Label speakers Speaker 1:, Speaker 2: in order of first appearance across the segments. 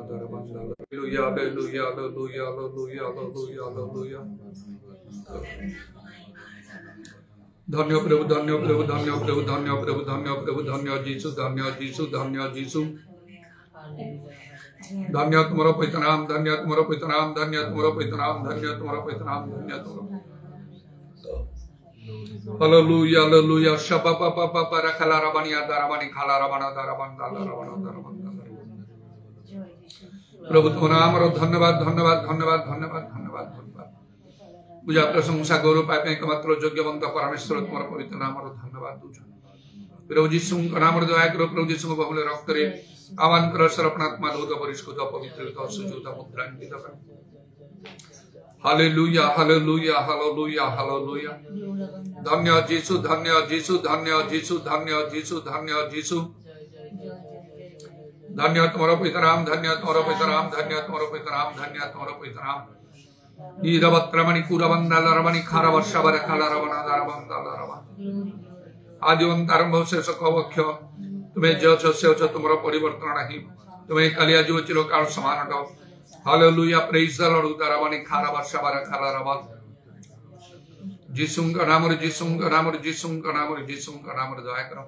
Speaker 1: Hallelujah, hallelujah, hallelujah, hallelujah, hallelujah. धन्य प्रभु धन्य प्रभु धन्य प्रभु धन्य प्रभु धन्य प्रभु धन्य जीसु धन्य जीसु धन्य जीसु धन्य तुम्हारा पवित्र नाम धन्य तुम्हारा पवित्र नाम धन्य तुम्हारा पवित्र नाम धन्य तुम्हारा पवित्र नाम धन्य तुम्हारा हालेलुया हालेलुया शपा पा पा पा पा रखला रबानी दारबानी खाला रबाना दारबान दाला रबाना दारबान प्रभु तुम्हारा नाम रो धन्यवाद धन्यवाद धन्यवाद धन्यवाद धन्यवाद धन्यवाद पूजा प्रशंसा गौरव पाए एकमात्र योग्यवंत परमेश्वर तुम्हारा पवित्र नाम रो धन्यवाद दूजा प्रभु यीशु का नाम रो दया करो प्रभु यीशु को बहुले रक्त रे आह्वान करो सर्वनात्मा दूत परिष्कृत पवित्र सुजुत मुद्रांकित कर हालेलुया हालेलुया हालेलुया हालेलुया धन्य यीशु धन्य यीशु धन्य यीशु धन्य यीशु धन्य यीशु धन्य तुम्हारा पवित्र नाम धन्य तुम्हारा पवित्र नाम धन्य तुम्हारा पवित्र नाम धन्य तुम्हारा पवित्र नाम ईरवत्रमणि कुरवंदल रमणि खारवर्षवर कलरवना दरवंदल रवन आदिवंत आरंभ शेष कवक्ष तुम्हें जो छो से छो तुम्हारा परिवर्तन नहीं तुम्हें कलिया जो चिरकाल समान हो हालेलुया प्रेज द लॉर्ड दरवणि खारवर्षवर कलरवन यीशु का नाम रे यीशु का नाम रे यीशु का नाम रे यीशु का नाम रे दया करो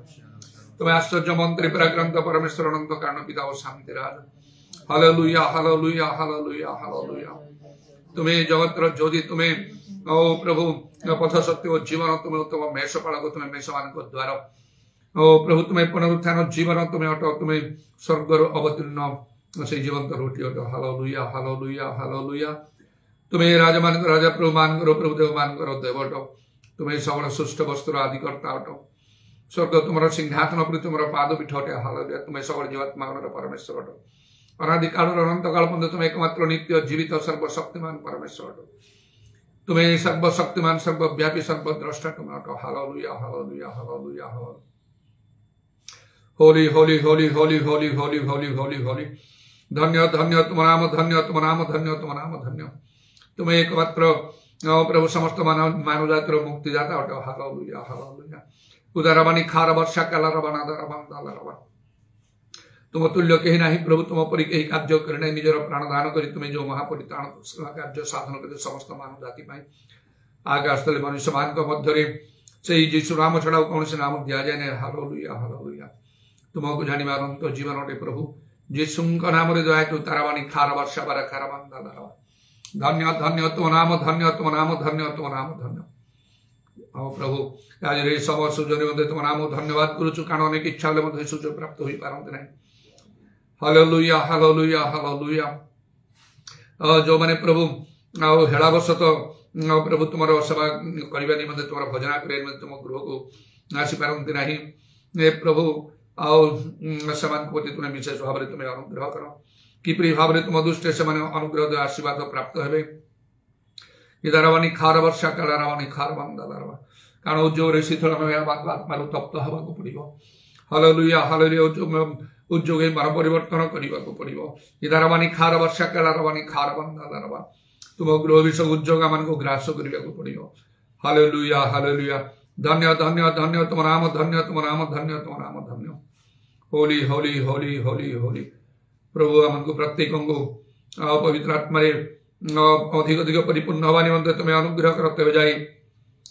Speaker 1: तुम्हें आश्चर्य मंत्री पराक्रम परमेश्वर अनंत कारण पिता और शांति राज हालेलुया हालेलुया हालेलुया हालेलुया तुम्हें जगतर ज्योति तुम्हें ओ प्रभु पथ सत्य और जीवन तुम्हें उत्तम मेषपालक तुम्हें मेषमान को द्वार ओ प्रभु तुम्हें पुनरुत्थान जीवन तुम्हें अट तुम्हें स्वर्गर अवतीर्ण से जीवंत रोटी अट हालेलुया हालेलुया हालेलुया तुम्हें राजमान राजा प्रभु मान करो प्रभु देव मान करो देव अट तुम्हें सबल सुष्ट वस्त्र आदि करता अट स्वर्ग तुम्हारा सिंहासन पर तुम्हारा पाद पीठ अटे हालेलुया तुम्हें सबल जीवात्मा परमेश्वर अट अनादिकाल अनंत काल पर्यंत तुम्हें एकमात्र नित्य जीवित सर्वशक्तिमान परमेश्वर तुम्हें सर्वशक्तिमान सर्वव्यापी सर्वद्रष्टा तुम्हें hallelujah hallelujah hallelujah Holi Holi Holi Holi Holi Holi Holi Holi Holi धन्य धन्य तुम नाम धन्य तुम नाम धन्य तुम नाम धन्य तुम्हें एकमात्र प्रभु समस्त मानव जातिर मुक्तिदाता अट हालेलुया हालेलुया उदारबानी खार वर्षा काला रबाना दरबान दाला रबान तुम तुल्य कहीं ना प्रभु तुम परी कहीं कार्य करने निजर प्राण दान कर तुम्हें जो महापरित्राण कार्य साधन कर समस्त मानव जाति आकाशतले मनुष्य मान मध्य से यीशु नाम छड़ा कौन से नाम दिया जाए हालेलुया हालेलुया तुमको जानिबा अनंत जीवन अटे प्रभु यीशु नाम रे दया करो तारावाणी खार वर्षा बार खारबान दाला धन्य धन्य तुम नाम धन्य तुम नाम धन्य तुम नाम धन्य प्रभु आज रे समय सुजन तुम नाम धन्यवाद करुचु कारण अनेक इच्छा सुजोग प्राप्त हो पारती ना हालेलुया हालेलुया हालेलुया जो माने प्रभु हेलावशत प्रभु तुम सेवा करने निमंते तुम भजना करने निमंते तुम गृह को आसी पारती ना प्रभु प्रति तुम्हें विशेष भाव में तुम्हें अनुग्रह कर किपरि भाव में तुम दुष्टे से अनुग्रह आशीर्वाद प्राप्त हे इदारवानी खार वर्षा कालारवानी खार बंदारवा कारण उद्योग शीतल आत्मार तप्त हवा पड़ो हालेलुया हालेलुया उद्योग मन परिवर्तन करने को पड़ो इदारवानी खार वर्षा कालारवानी खार बंदारवा तुम गृह विषय उद्योग आम को ग्रास करने को पड़ो हालेलुया हालेलुया धन्य धन्य धन्य तुम नाम धन्य तुम नाम धन्य तुम नाम धन्य होली होली होली होली होली प्रभु आमको प्रत्येक को पवित्र आत्मा अधिक अधिक परिपूर्ण हवा निमंते तुम्हें अनुग्रह कर तेज जाए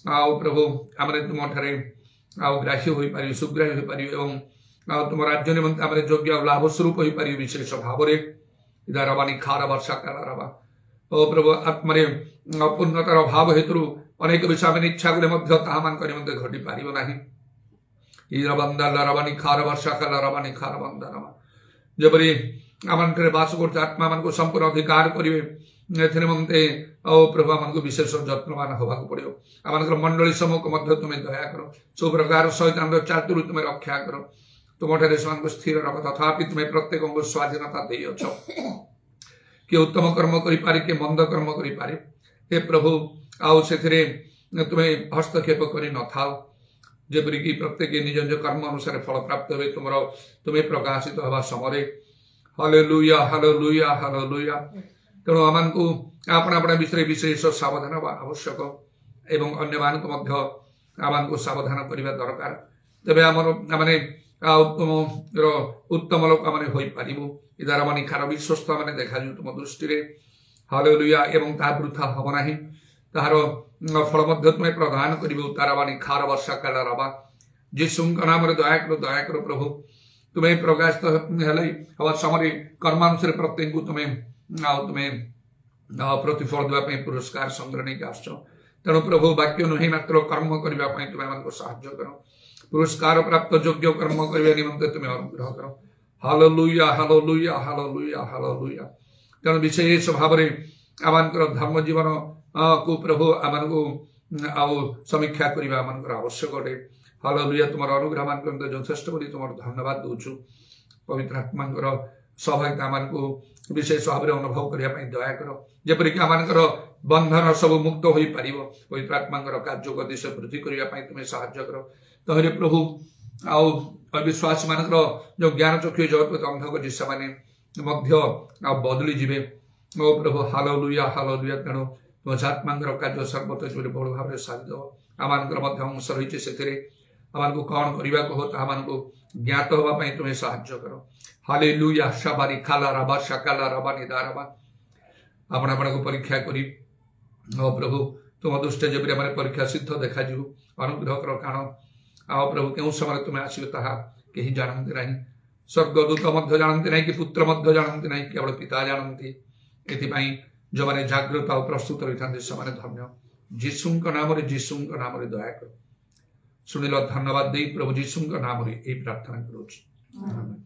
Speaker 1: प्रभु आम तुम ठारे ग्राह्य हो पार सुग्राह्य हो पार तुम राज्य निमंते आम योग्य लाभ स्वरूप हो पार विशेष भाव में इदारवानी खार वर्षा कालारवा ओ प्रभु आत्मा पूर्णतर भाव हेतु अनेक विषय आम इच्छा कले निमंते घटी पार ना ईरबंदारवानी खार वर्षा कालारवानी खार बंदारवा जबरी आम बास कर आत्मा मान को संपूर्ण अधिकार करेंगे निमंते प्रभु आम को विशेष जत्नवान होगा पड़ो आम मंडली समूह को तुम्हें दया कर सब प्रकार शैतान चातुर तुम्हें रक्षा कर तुम ठारे से स्थिर रख तथापि तुम्हें प्रत्येक को स्वाधीनता दे अछ किए उत्तम कर्म करें किए मंद कर्म करें हे प्रभु आउ से तुम्हें हस्तक्षेप कर न था जेपरिक प्रत्येक निज निज कर्म अनुसार फल प्राप्त हुए तुम्हें प्रकाशित हवा समय हालेलुया हालेलुया हालेलुया तेणु आम को आपण आपण विषय विशेष सावधान आवश्यक एवं अन्य आम को सावधान करने दरकार तेरे आम उत्तम लोक आम हो पारू ଇ ଦ୍ୱାରା ମାନେ ଖାର ବିଶ୍ୱସ୍ତ ମାନେ ଦେଖାଯିବ ତୁମ ଦୃଷ୍ଟିରେ ହାଲେଲୁୟା ଏବଂ ତାହା ବୃଥା ହେବ ନାହିଁ ତାହାର ଫଳ ମଧ୍ୟ ତୁମେ ପ୍ରଦାନ କରିବ ତାର ମାନେ ଖାର ବର୍ଷା କାଳ ରବା ଯୀଶୁଙ୍କ ନାମରେ ଦୟା କର ପ୍ରଭୁ ତୁମେ ପ୍ରକାଶିତ ହେଲେ ହେବା ସମୟରେ କର୍ମାଂଶରେ ପ୍ରତ୍ୟେକଙ୍କୁ ତୁମେ ପ୍ରତିଫଳ ଦେବା ପାଇଁ ପୁରସ୍କାର ସଂଗ୍ରହ ନେଇକି ଆସୁଛ ତେଣୁ ପ୍ରଭୁ ବାକ୍ୟ ନୁହେଁ ମାତ୍ର କର୍ମ କରିବା ପାଇଁ ତୁମେ ଆମକୁ ସାହାଯ୍ୟ କର ପୁରସ୍କାର ପ୍ରାପ୍ତ ଯୋଗ୍ୟ କର୍ମ କରିବା ନିମନ୍ତେ ତୁମେ ଅନୁଗ୍ରହ କର ହାଲେଲୁୟା ହାଲେଲୁୟା ହାଲେଲୁୟା ହାଲେଲୁୟା ତେଣୁ ବିଶେଷ ଭାବରେ ଆମମାନଙ୍କର ଧର୍ମ ଜୀବନ କୁ ପ୍ରଭୁ ଆମମାନଙ୍କୁ ଆଉ ସମୀକ୍ଷା କରିବା ଆମମାନଙ୍କର ଆବଶ୍ୟକ ଅଟେ ହାଲେଲୁୟା ତୁମର ଅନୁଗ୍ରହ ମାନଙ୍କ ଯଥେଷ୍ଟ ବୋଲି ତୁମର ଧନ୍ୟବାଦ ଦଉଛୁ ପବିତ୍ର ଆତ୍ମାଙ୍କର ସହାୟତା ଆମମାନଙ୍କୁ ବିଶେଷ ଭାବରେ ଅନୁଭବ କରିବା ପାଇଁ ଦୟା କର ଯେପରିକି ଆମମାନଙ୍କର ବନ୍ଧନ ସବୁ ମୁକ୍ତ ହୋଇପାରିବ ପବିତ୍ର ଆତ୍ମାଙ୍କର କାର୍ଯ୍ୟ ଗତିଶ ବୃଦ୍ଧି କରିବା ପାଇଁ ତୁମେ ସାହାଯ୍ୟ କର ତହିଁରେ ପ୍ରଭୁ ଆଉ ଅବିଶ୍ୱାସୀ ମାନଙ୍କର ଯୋଉ ଜ୍ଞାନ ଚକ୍ଷୁ ଜଗତ ଅନ୍ଧକ ଯେ ସେମାନେ ମଧ୍ୟ ଆଉ ବଦଳି ଯିବେ ଓ ପ୍ରଭୁ ହାଲେଲୁୟା ହାଲେଲୁୟା ତେଣୁ ତୁମ ଆତ୍ମାଙ୍କର କାର୍ଯ୍ୟ ସର୍ବତ ବହୁଳ ଭାବରେ ସାଧିଦେବ ଆମମାନଙ୍କର ମଧ୍ୟ ଅଂଶ ରହିଛି ସେଥିରେ ଆମମାନଙ୍କୁ କଣ କରିବାକୁ ହବ ତାହାମାନଙ୍କୁ ଜ୍ଞାତ ହେବା ପାଇଁ ତୁମେ ସାହାଯ୍ୟ କର ହାଲେଲୁୟା ଶାବାରି ଖାଲା ରାବା ଶାକାଲା ରାବା ନିଦାରବା ଆପଣ ଆପଣଙ୍କୁ ପରୀକ୍ଷା କରି ଓ ପ୍ରଭୁ ତୁମ ଦୃଷ୍ଟିରେ ଯେପରି ଆମର ପରୀକ୍ଷା ସିଦ୍ଧ ଦେଖାଯିବ ଅନୁଗ୍ରହ କର କାରଣ ଆଉ ପ୍ରଭୁ କେଉଁ ସମୟରେ ତୁମେ ଆସିବ ତାହା କେହି ଜାଣନ୍ତି ନାହିଁ ସ୍ୱର୍ଗଦୂତ ମଧ୍ୟ ଜାଣନ୍ତି ନାହିଁ କି ପୁତ୍ର ମଧ୍ୟ ଜାଣନ୍ତି ନାହିଁ କେବଳ ପିତା ଜାଣନ୍ତି ଏଥିପାଇଁ ଯେଉଁମାନେ ଜାଗ୍ରତ ଆଉ ପ୍ରସ୍ତୁତ ରହିଥାନ୍ତି ସେମାନେ ଧନ୍ୟ ଯୀଶୁଙ୍କ ନାମରେ ଦୟା କର ଶୁଣିଲ ଧନ୍ୟବାଦ ଦେଇ ପ୍ରଭୁ ଯୀଶୁଙ୍କ ନାମରେ ଏହି ପ୍ରାର୍ଥନା କରୁଛି ଆମେନ୍।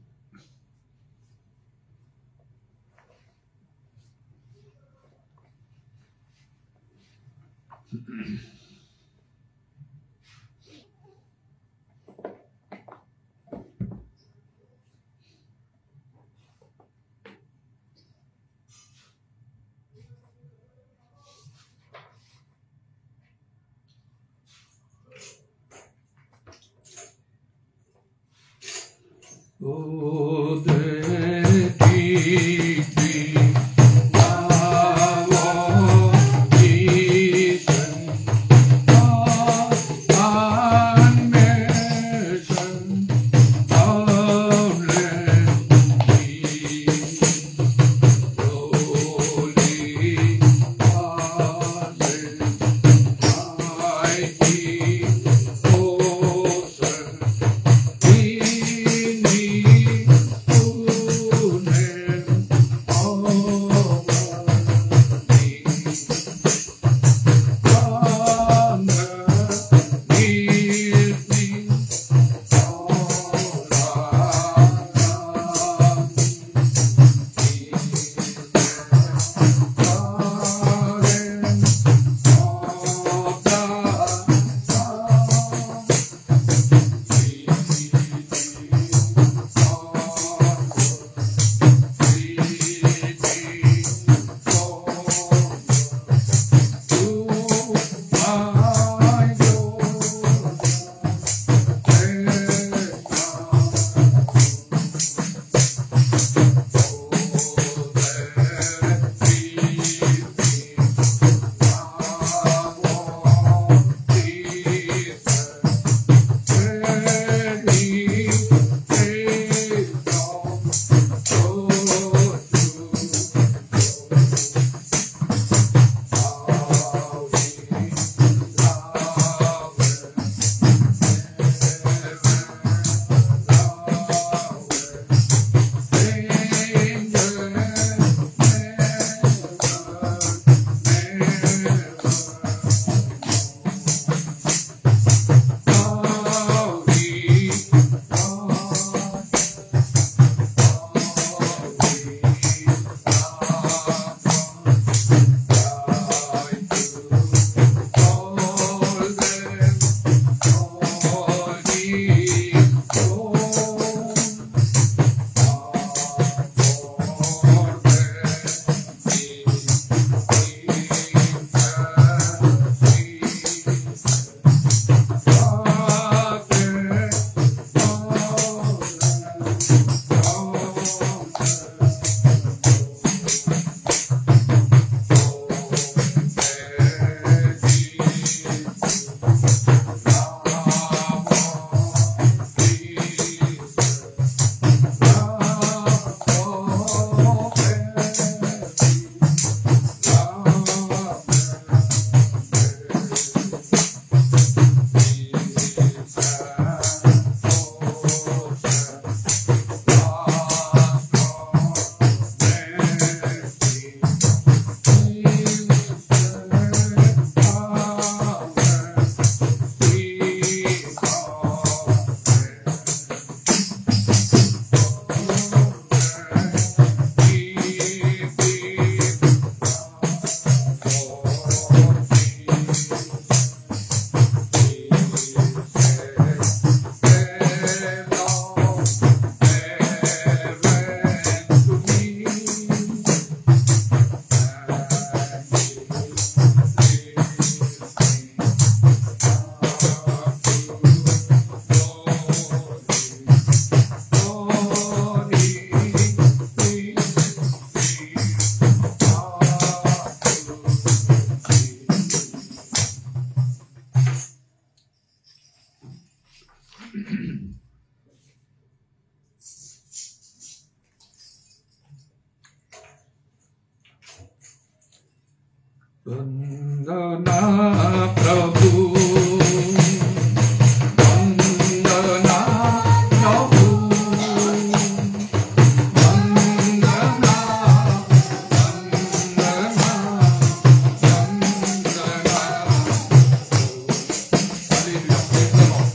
Speaker 1: वंदना प्रभु वंदना प्रभु वंदना वंदना वंदना हालेलुया प्रेज द लॉर्ड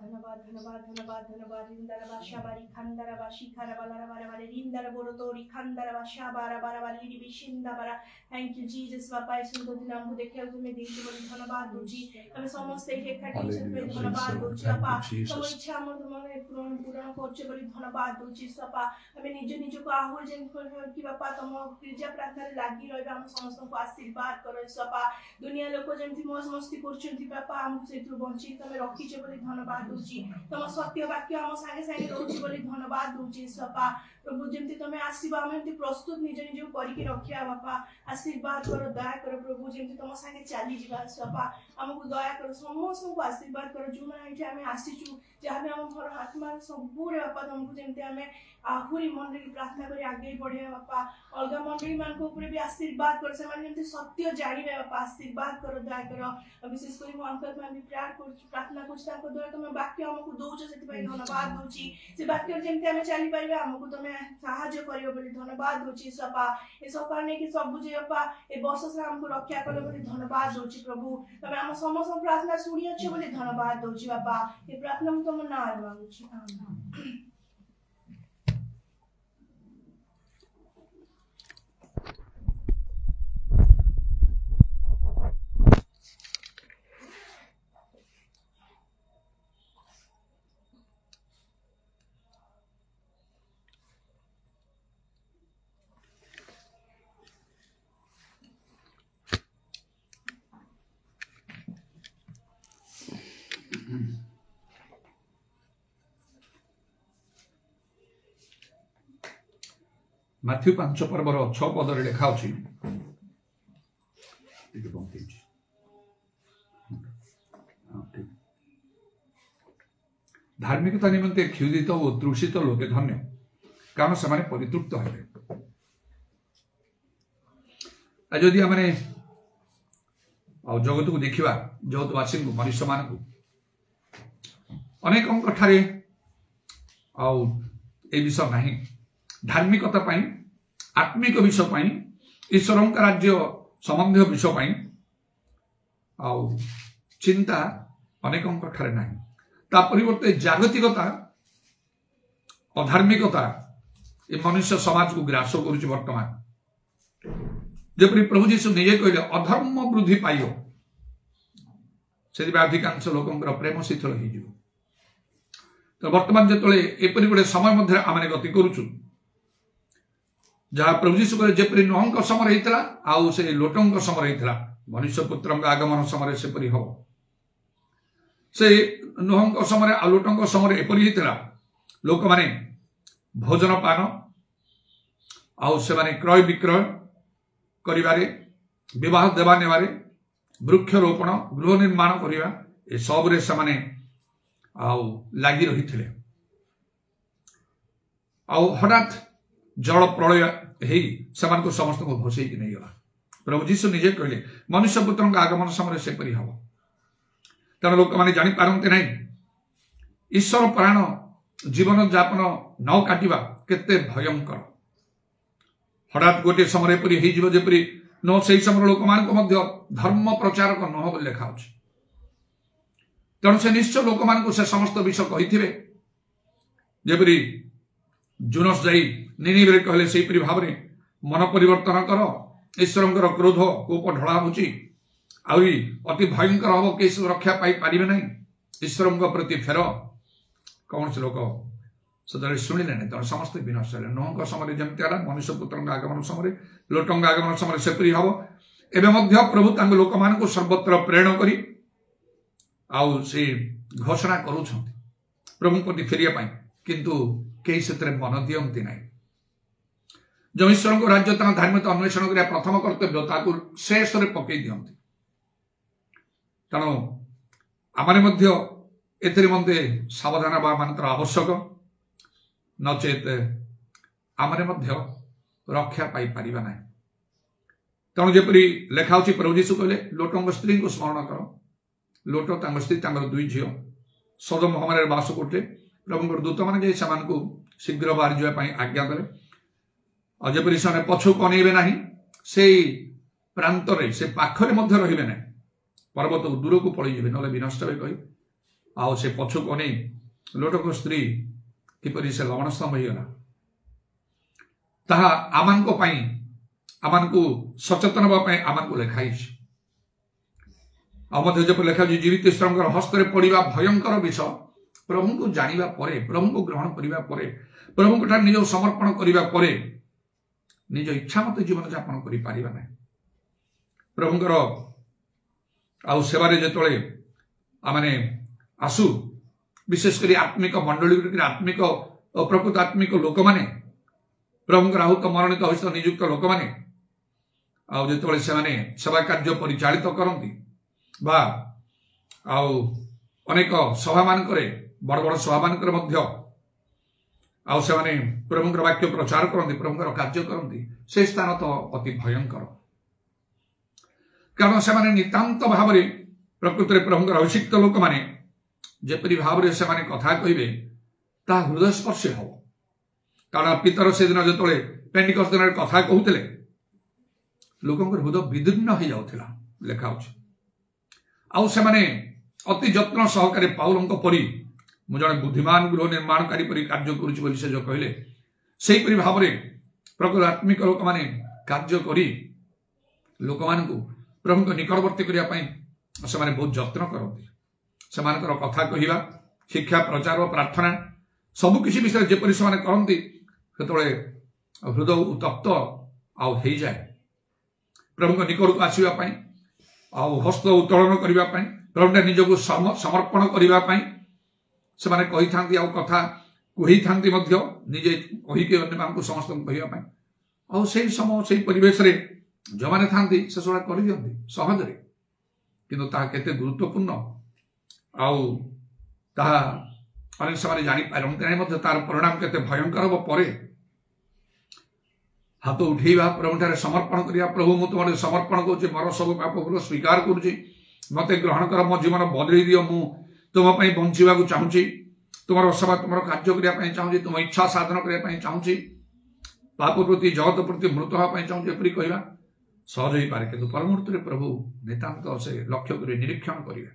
Speaker 2: धन्यवाद धन्यवाद धन्यवाद धन्यवाद रिंदर बाशा बारी खंदर बाशी खरा बाला बारा बारे रिंदर बोरो तोरी खंदर बाशा बारा बारा बारी बिशिंदा बारा थैंक यू जीसस बापा इस सुंदर दिन हमको देखिए तुम्हें दिन के लिए धन्यवाद दो जी हमें समस्त एक इकट्ठे से धन्यवाद दो जी बापा तुम इच्छा हम तुम्हारे पूर्ण करछे बोली धन्यवाद दो जी बापा हमें निज निज को आहुर जेन कि बापा तुम गिरजा प्रार्थना लागी रहबे हम समस्त को आशीर्वाद करो बापा दुनिया लोक जेमती मौज मस्ती करछंती बापा हम सेतु वंचित तमे रखिछे बोली धन्यवाद दो जी तुम सत्य वाक्य हम संगे संगे रहउछि बोली धन्यवाद दो जी बापा प्रभु जेमती तमे आसीबा हम एमती प्रस्तुत निज निज करिके रखिया बापा आशीर्वाद करो दया करो प्रभु जेमती तुम संगे चली जीवा बापा हमको दया करो समस्त को आशीर्वाद करो जो माने हमें आसीचु जहाँ हम घर आत्मा सबूरे बापा तुमको जेमती हमें आहुरी मंडली प्रार्थना करी आगे बढ़े बापा अलग मंडली मान को ऊपर भी आशीर्वाद कर से मान जेमती सत्य जानिबे बापा आशीर्वाद करो दया करो विशेष करी मो अंकल मान भी प्रार्थना करछ ताको द्वारा तुम वाक्य हमको दोछ सेति पई धन्यवाद दोछि से वाक्य जेमती हमें चली पाइबे हमको तुम साहाय्य करियो बोली धन्यवाद दोछि सपा ए सपा ने कि सब बुझे बापा ए वर्ष से हमको रक्षा करो बोली धन्यवाद दोछि प्रभु तुम हम समस्त प्रार्थना सुनियो छ बोली धन्यवाद दोछि बापा ए प्रार्थना हम तुम नाम मांगु छी आमीन।
Speaker 1: माथ्यू 5 पर्वर 6 पद लिखा अछि धार्मिकता निमंते क्षुदित और तृषित लोके धन्य कारण से परितृप्त हेबे जदि आम जगत को देखा जगतवासी को मनुष्य मान अनेक विषय नहीं धार्मिकता पाई आत्मिक विषय पाई ईश्वर का राज्य संबंधी विषय पाई चिंता अनेक ना ता परिवर्ते जागतिकता अधार्मिकता ये मनुष्य समाज को ग्रास करुच्च वर्तमान जपरी प्रभु जीशु निजे कहले अधर्म वृद्धि पाइयो से अधिकांश लोकंर प्रेम शीतल हो तो वर्तमान जो एपरी गोटे समय मध्य आम गति करुचु जहाँ प्रभु जीशु कहले जेपरी नोहंक समय होता आउ से लोटंक समय होता मनुष्य पुत्र आगमन समय सेपरी हम से नोहंक समय आ लोटंक समय एपरी होता लोक माने भोजन पान आउ से क्रय विक्रय करिवारे विवाह देवा नेवारे वृक्षरोपण गृह निर्माण करिवा ए सबरे से लगी रही थे हठात जल प्रलय हो समस्त को भसई नहीं गला प्रभु जीशु निजे कहले मनुष्य पुत्र आगमन समय सेपरी हम तेना लोक मैंने जापारती ना ईश्वर प्राण जीवन यापन न काटिबा केते भयंकर हठात गोटे समय एपरी होपरी न से समय लोक मान धर्म प्रचारक नह लिखा तेणु से निश्चय लोक मान से समस्त विषय कही जेपरी जुनस जाई निनिवे कहले से भाव में मन परिवर्तन कर ईश्वर क्रोध कोप ढला होची अति भयंकर हम कि रक्षा पाई पारे ना ईश्वर प्रति फेर कौन से लोक से शुणिले ना तेणु समस्त विनष्ट है नोहंक समय जमती मनुष्य पुत्र आगमन समय लोटंग आगमन समय सेपरी हम एवं प्रभु लोक मान सर्वत्र प्रेरण करी से घोषणा करूँ प्रभु प्रति फेरिया किंतु कई से मन दियंती ना जो ईश्वर को राज्य धार्मिक अन्वेषण करिया प्रथम कर्तव्य ताकू शेष पकई दियंती तेणु आमने मध्य सावधान मानकर आवश्यक नचेत आमने रक्षा पाई पारिबा ना तेणु जेपरी लेखा होची प्रभु जीशु कहले लोटंग स्त्री को स्मरण कर लोट स्त्री दुई झील सदम हमारे बास करते प्रभु दूत मैंने शीघ्र बाहरी जावाई आज्ञा देले जपरी से पछू अनेबे ना से प्रांतरे से पाखरे रे ना पर्वत दूर को पलि ना विनष्ट कही आउ से पछुक अनेई लोटक स्त्री किपरि से लवण स्तंभ होगला ताहा आमानको पई आमानको सचेतन हबा पई आमानको लेखाई आमध्य जब लेखा जीवित ईश्वर हस्त में पड़ा भयंकर विषय प्रभु को जाना प्रभु को ग्रहण करने प्रभु को निज समर्पण करने निज इच्छा मत जीवन यापन कर प्रभुंर आउ सेवारे जिते आमने आसु विशेषकर आत्मिक मंडली आत्मिक प्रकृत आत्मिक लोक मैंने प्रभुंर आहूत मनोनीत हस्त नियुक्त लोक मैंने आते सेवा कार्य परिचालित करती बा आउ अनेक सभा मानकरे बड़ बड़ सभा मानकरे मध्य आउ से माने प्रभुंर वाक्य प्रचार करती प्रभुंर कार्य करती से स्थान तो अति भयंकर कारण से माने नितांत भाव में प्रकृत में प्रभुंर अभिषिक्त लोक माने जेपरि भाव में से माने कथा कहिबे ता हृदय स्पर्श हो कारण पितर से दिन जो पेंटिकस्ट दिन कथा कहते लोक हृदय विदीर्ण हो जाउथिला लेखा होछि आउ से माने अति जत्न सहकारे पाउलंक परी मु जने बुद्धिमान गृह निर्माणकारी परी कार्य करूछि बोली से जो कहले सेही परी भाव में प्रकृत आत्मिक लोक माने कार्य करी लोक मान को प्रभु को निकटवर्ती करिया पई से माने बहुत जत्न करती से मानकर कथा कहिबा शिक्षा प्रचार और प्रार्थना सब किसी विषय जेपरि से माने करती सेतळे हृदय उत्तप्त आउ हेई जाए प्रभु को निकट को आसीबा पई आउ हस्त उत्तोलन करने प्रभु निजक समर्पण करने से माने कही था कथा कही था निजे कहीकि अन्य समस्त कहवाई आउ से समय से परिवेश जो मैंने था से सब कर दिखती सहजरे किंतु ताहा केते गुरुत्वपूर्ण आउ ताहा अनेक समय जापारती तार परिणाम केते भयंकर हम पर हाथ उठेवा प्रभु समर्पण करिया प्रभु मु तुम समर्पण करुच्ची मोर सब पाप भूल स्वीकार करुच्ची मत ग्रहण कर मो जीवन बदल दियो मु तुम बंचा चाहूँगी तुम सेवा तुम कार्य करने चाहूँगी तुम इच्छा साधन करने चाहूँगी पाप प्रति जगत प्रति मृत हाँपाई चाहूँगी एपरी कहवा सहज हो पारे कि परमुहूर्त में प्रभु नितांत से लक्ष्य कर निरीक्षण करेंगे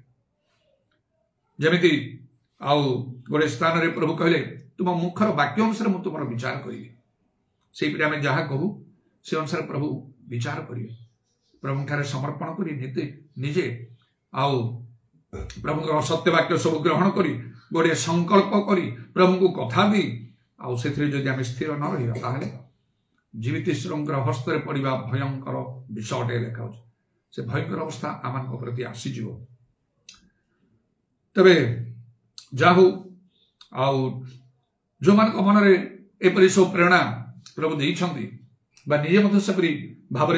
Speaker 1: जमीती आउ गोटे स्थान में प्रभु कहले तुम मुखर वाक्य अनुसार मुझे तुम विचार करी से आम जहाँ कहू से अनुसार प्रभु विचार करेंगे प्रभु ठारे समर्पण कर निजे आउ प्रभु सत्य वाक्य सब ग्रहण करी गोटे संकल्प करी प्रभु को कथा दी आउ से आम स्थिर न रही जीवित ईश्वर हस्त में पड़ा भयंकर विषयटे लेखा से भयंकर अवस्था आम प्रति आसीज तबे जाहू आउ जो मान मन एपरी सब प्रेरणा प्रभु देइछंती बा निजे मध्य सेपरी भाव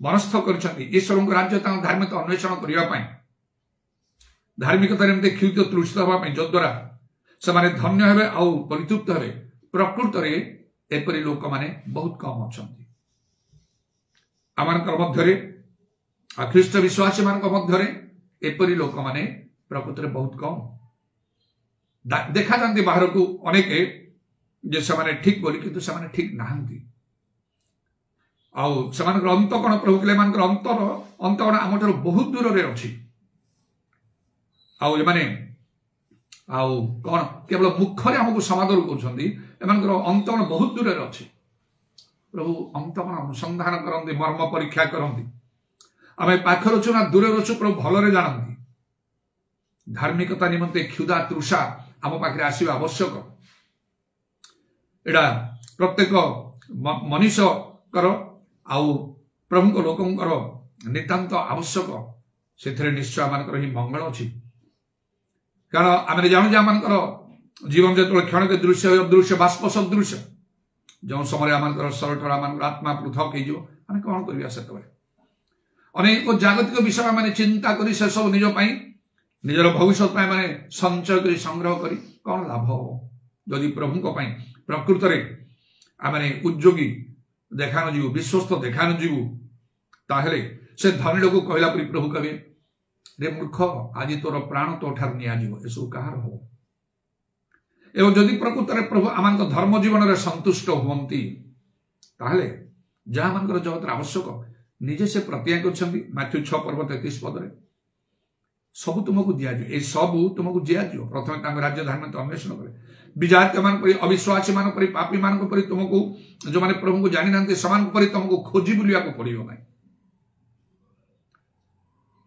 Speaker 1: मनस्थ कर ईश्वर राज्य धार्मिकता अन्वेषण करने धार्मिकता क्षुत तृषित हाँपाई जद्वारा से धन्य हे आउ परितृप्त हे प्रकृत में एपरी लोक माने बहुत कम अच्छा आम मध्य ख्रीष्ट विश्वासी मान मध्य एपरी लोक माने प्रकृत में बहुत कम देखा जाती बाहर को अनेक जे से ठीक बोली किंतु से ठीक नहांती आउ से अंत कौन प्रभु कहले अंत कौन आम ठार बहुत दूर में अच्छी आउ आउ कौन केवल मुखरे आमको समादर कर अंत कौन बहुत दूर में अच्छी प्रभु अंत कौन अनुसंधान करती मर्म परीक्षा करती आम पाखर अच्छु ना दूर अच्छु प्रभु भलरे जानती धार्मिकता निमंते क्षुधा तृषा आम पाखे आसवा आवश्यक एडा प्रत्येक मनुष्यकर आउ प्रभु लोकंकर नितांत आवश्यक से निश्चय आम ही मंगल अच्छी कारण आम जानू आम जीवन जो क्षण के दृश्य अदृश्य बाष्प सदृश्य जो समय आम सरटड़ा मान आत्मा पृथक हो कौन करवा से अनेक जागतिक विषय मैंने चिंता कर से सब निजपाई निजर भविष्य मैंने संचय कर संग्रह कर कौन लाभ जदि प्रभु प्रकृत में आम उद्योगी देखा न जीवु विश्वस्त देखा न जीवु ताहले से धनी लोक कहला परी प्रभु कहे रे मूर्ख आज तोर प्राण तो ठार निसबू कहार हो एवं जदि प्रकृत में प्रभु आम धर्म जीवन में संतुष्ट हुंती ताहले जहाँ मान जगत आवश्यक निजे से प्रतिज्ञा कर माथ्यू 6 पर्व 33 पद सबू तुमको दिज्व ये सबू तुमको दिज्व प्रथम राज्य धर्म अन्वेषण करे विजातीय मान अविश्वासी मान पापी मान तुमको जो मैंने प्रभु को जानी ना से तुमको खोजी बुलिया पड़ो ना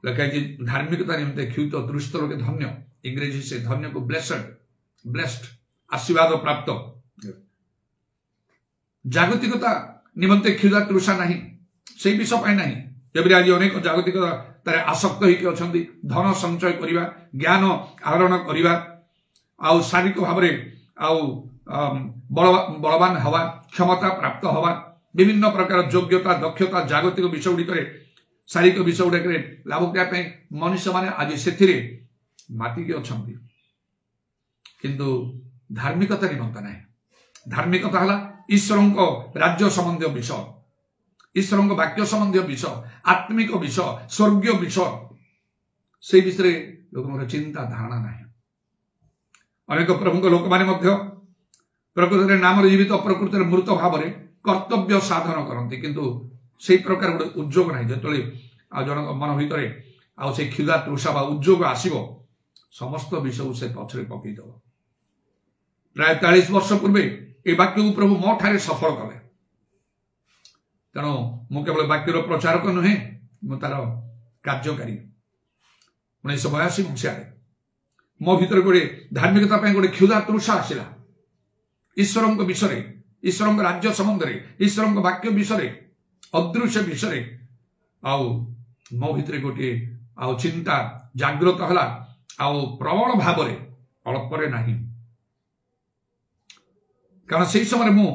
Speaker 1: लिखा धार्मिकता निम्ते क्षुत दुष्ट लोके धन्य इंग्रेजी से धन्य को ब्लेस्ड आशीर्वाद प्राप्त जागतिकता निमंते क्षुदा तृषा नहीं से विषय ना जब आज अनेक जागतिकता आसक्त होकर धन संचय करवा ज्ञान आहरण करवा आउ शारीरिक भाव बलवान हवा क्षमता प्राप्त हवा विभिन्न प्रकार योग्यता दक्षता जागतिक विषय गुड़िक शारीरिक विषय गुड़िक लाभ करने मनुष्य मैंने आज से मातिकी अच्छा किंतु धार्मिकता निमंता ना धार्मिकता है ईश्वर राज्य संबंधी विषय ईश्वर वाक्य संबंधी विषय आत्मिक विषय स्वर्गीय विषय से विषय लोक चिंता धारणा ना अनेक प्रभु लोक मैंने प्रकृति नाम जीवित प्रकृति मृत भाव में कर्तव्य साधन करते किंतु से प्रकार गोटे उद्योग ना जो जन मन भर आ क्षुधा तृषा बा उद्योग आसो समस्त विषय से पछरे पकईदेव प्राय 40 वर्ष पूर्वे ये वाक्य को प्रभु मो ठारे सफल कले तेणु मु केवल वाक्यर प्रचारक नुहे मु तार कार्यकारी 1982 मसीह मो भीतर गोटे धार्मिकता गोटे क्षुधा तृषा आसला ईश्वर विषय ईश्वर राज्य संबंध में ईश्वर वाक्य विषय अदृश्य विषय आउ मो भीतर गोटे आउ चिंता जागृत है आउ प्रबल भाव अल्परे नहीं कारण से समय मु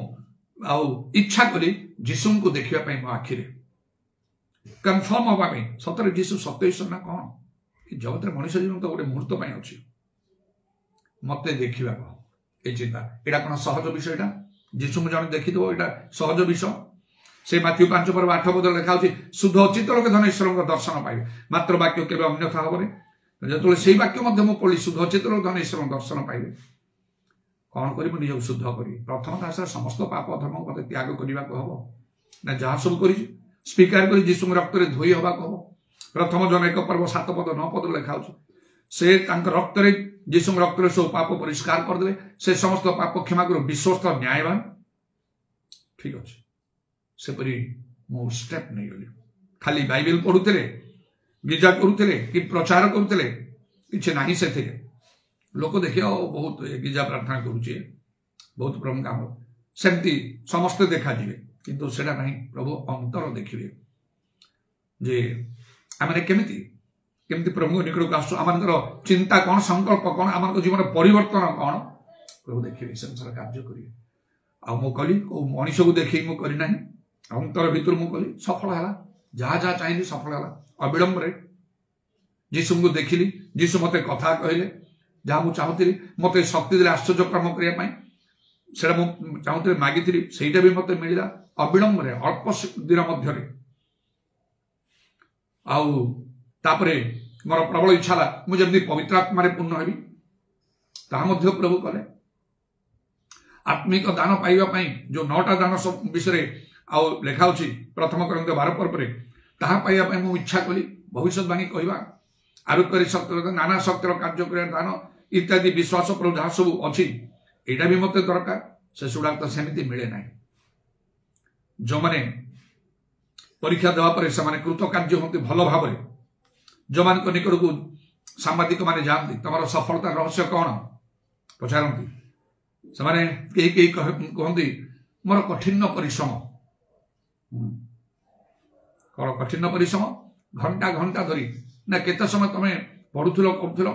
Speaker 1: इच्छा कली जीशु को देखा मो आखिरे कन्फर्म हाँपाई सतरे जीशु सत्य ईश्वर ना कौन जगत मनुष्य जीवन तो गोटे मुहूर्त अच्छी मत देखा ये चिंता यहाँ कौन सहज विषयटा जीशु जन देखीद यहाँ सहज विषय से माथ्यू 5:8 पद लिखा शुद्ध अचित लोक धन ईश्वर दर्शन पाइबे मात्र वाक्य केवल अन्यथा हेनी जो से वाक्य पढ़ी शुद्ध अचित लोक धन ईश्वर दर्शन पाइबे कौन कर निज शुद्ध करी प्रथम आशा समस्त पाप धर्म मत त्याग करने को हम ना जहाँ सब कर स्वीकार कर जीशु रक्त धोई हवा हम प्रथम जन 1 पर्व 7 पद 9 पद लिखा से रक्त जीशु रक्त सब पाप परिष्कार करदे से समस्त पाप क्षमा कर विश्वस्त न्यायवान ठीक अच्छे सेपरी मो स्टेप नहीं गली खाली बाइबल पढ़ुते गिजा करुले कि प्रचार करुले कि ना से लोक देखिए बहुत गिजा प्रार्थना करुचे बहुत प्रमुख काम सेमती समस्ते देखा जीवे किंतु सेटा नहीं प्रभु अंतर देखिए जे आम केमिति केमिति प्रभु निकट को आसु आम चिंता कौन संकल्प कौन आम जीवन परिवर्तन कौन प्रभु देखिए संसार कार्य करेंगे आ मु कली मनीष को देखी मु करना अंतर भीतर मु कली सफल है जहाँ जहाँ चाहिए सफल है अविलंब जीशु को देखिली जीशु मत कथा कहले जहाँ मुझे चाहूली मत शक्ति दे आश्चर्य कर्म करने से चाहूली मागी से भी मत मिलला अविलंब अल्प दिन मध्य आउे मोर प्रबल इच्छा मुझे पवित्र आत्मा पूर्ण हेबी ताहा प्रभु कले आत्मिक दान पाइबापी जो 9टा दान सब विषय लिखा प्रथम Corinthians 12 पर्व ताहा पाइबापी मु इच्छा कली भविष्यवाणी कहवा आरोग्य शक्ति नाना शक्तिर कार्य कर दान इत्यादि विश्वास प्रभु जहाँ सब अच्छी यहाँ भी मत दरकार से गुड़ाक तो सेमती मिले ना जो मैंने परीक्षा देवापर से कृतकार्य होती भल भाव जो मान निकट को सांबादिक माने जाती तुम सफलता रहस्य कौन पचारती से कहती मोर कठिन परिश्रम कौन कठिन परिश्रम घंटा घंटा धरी ना केते समय तुम पढ़ुल करूल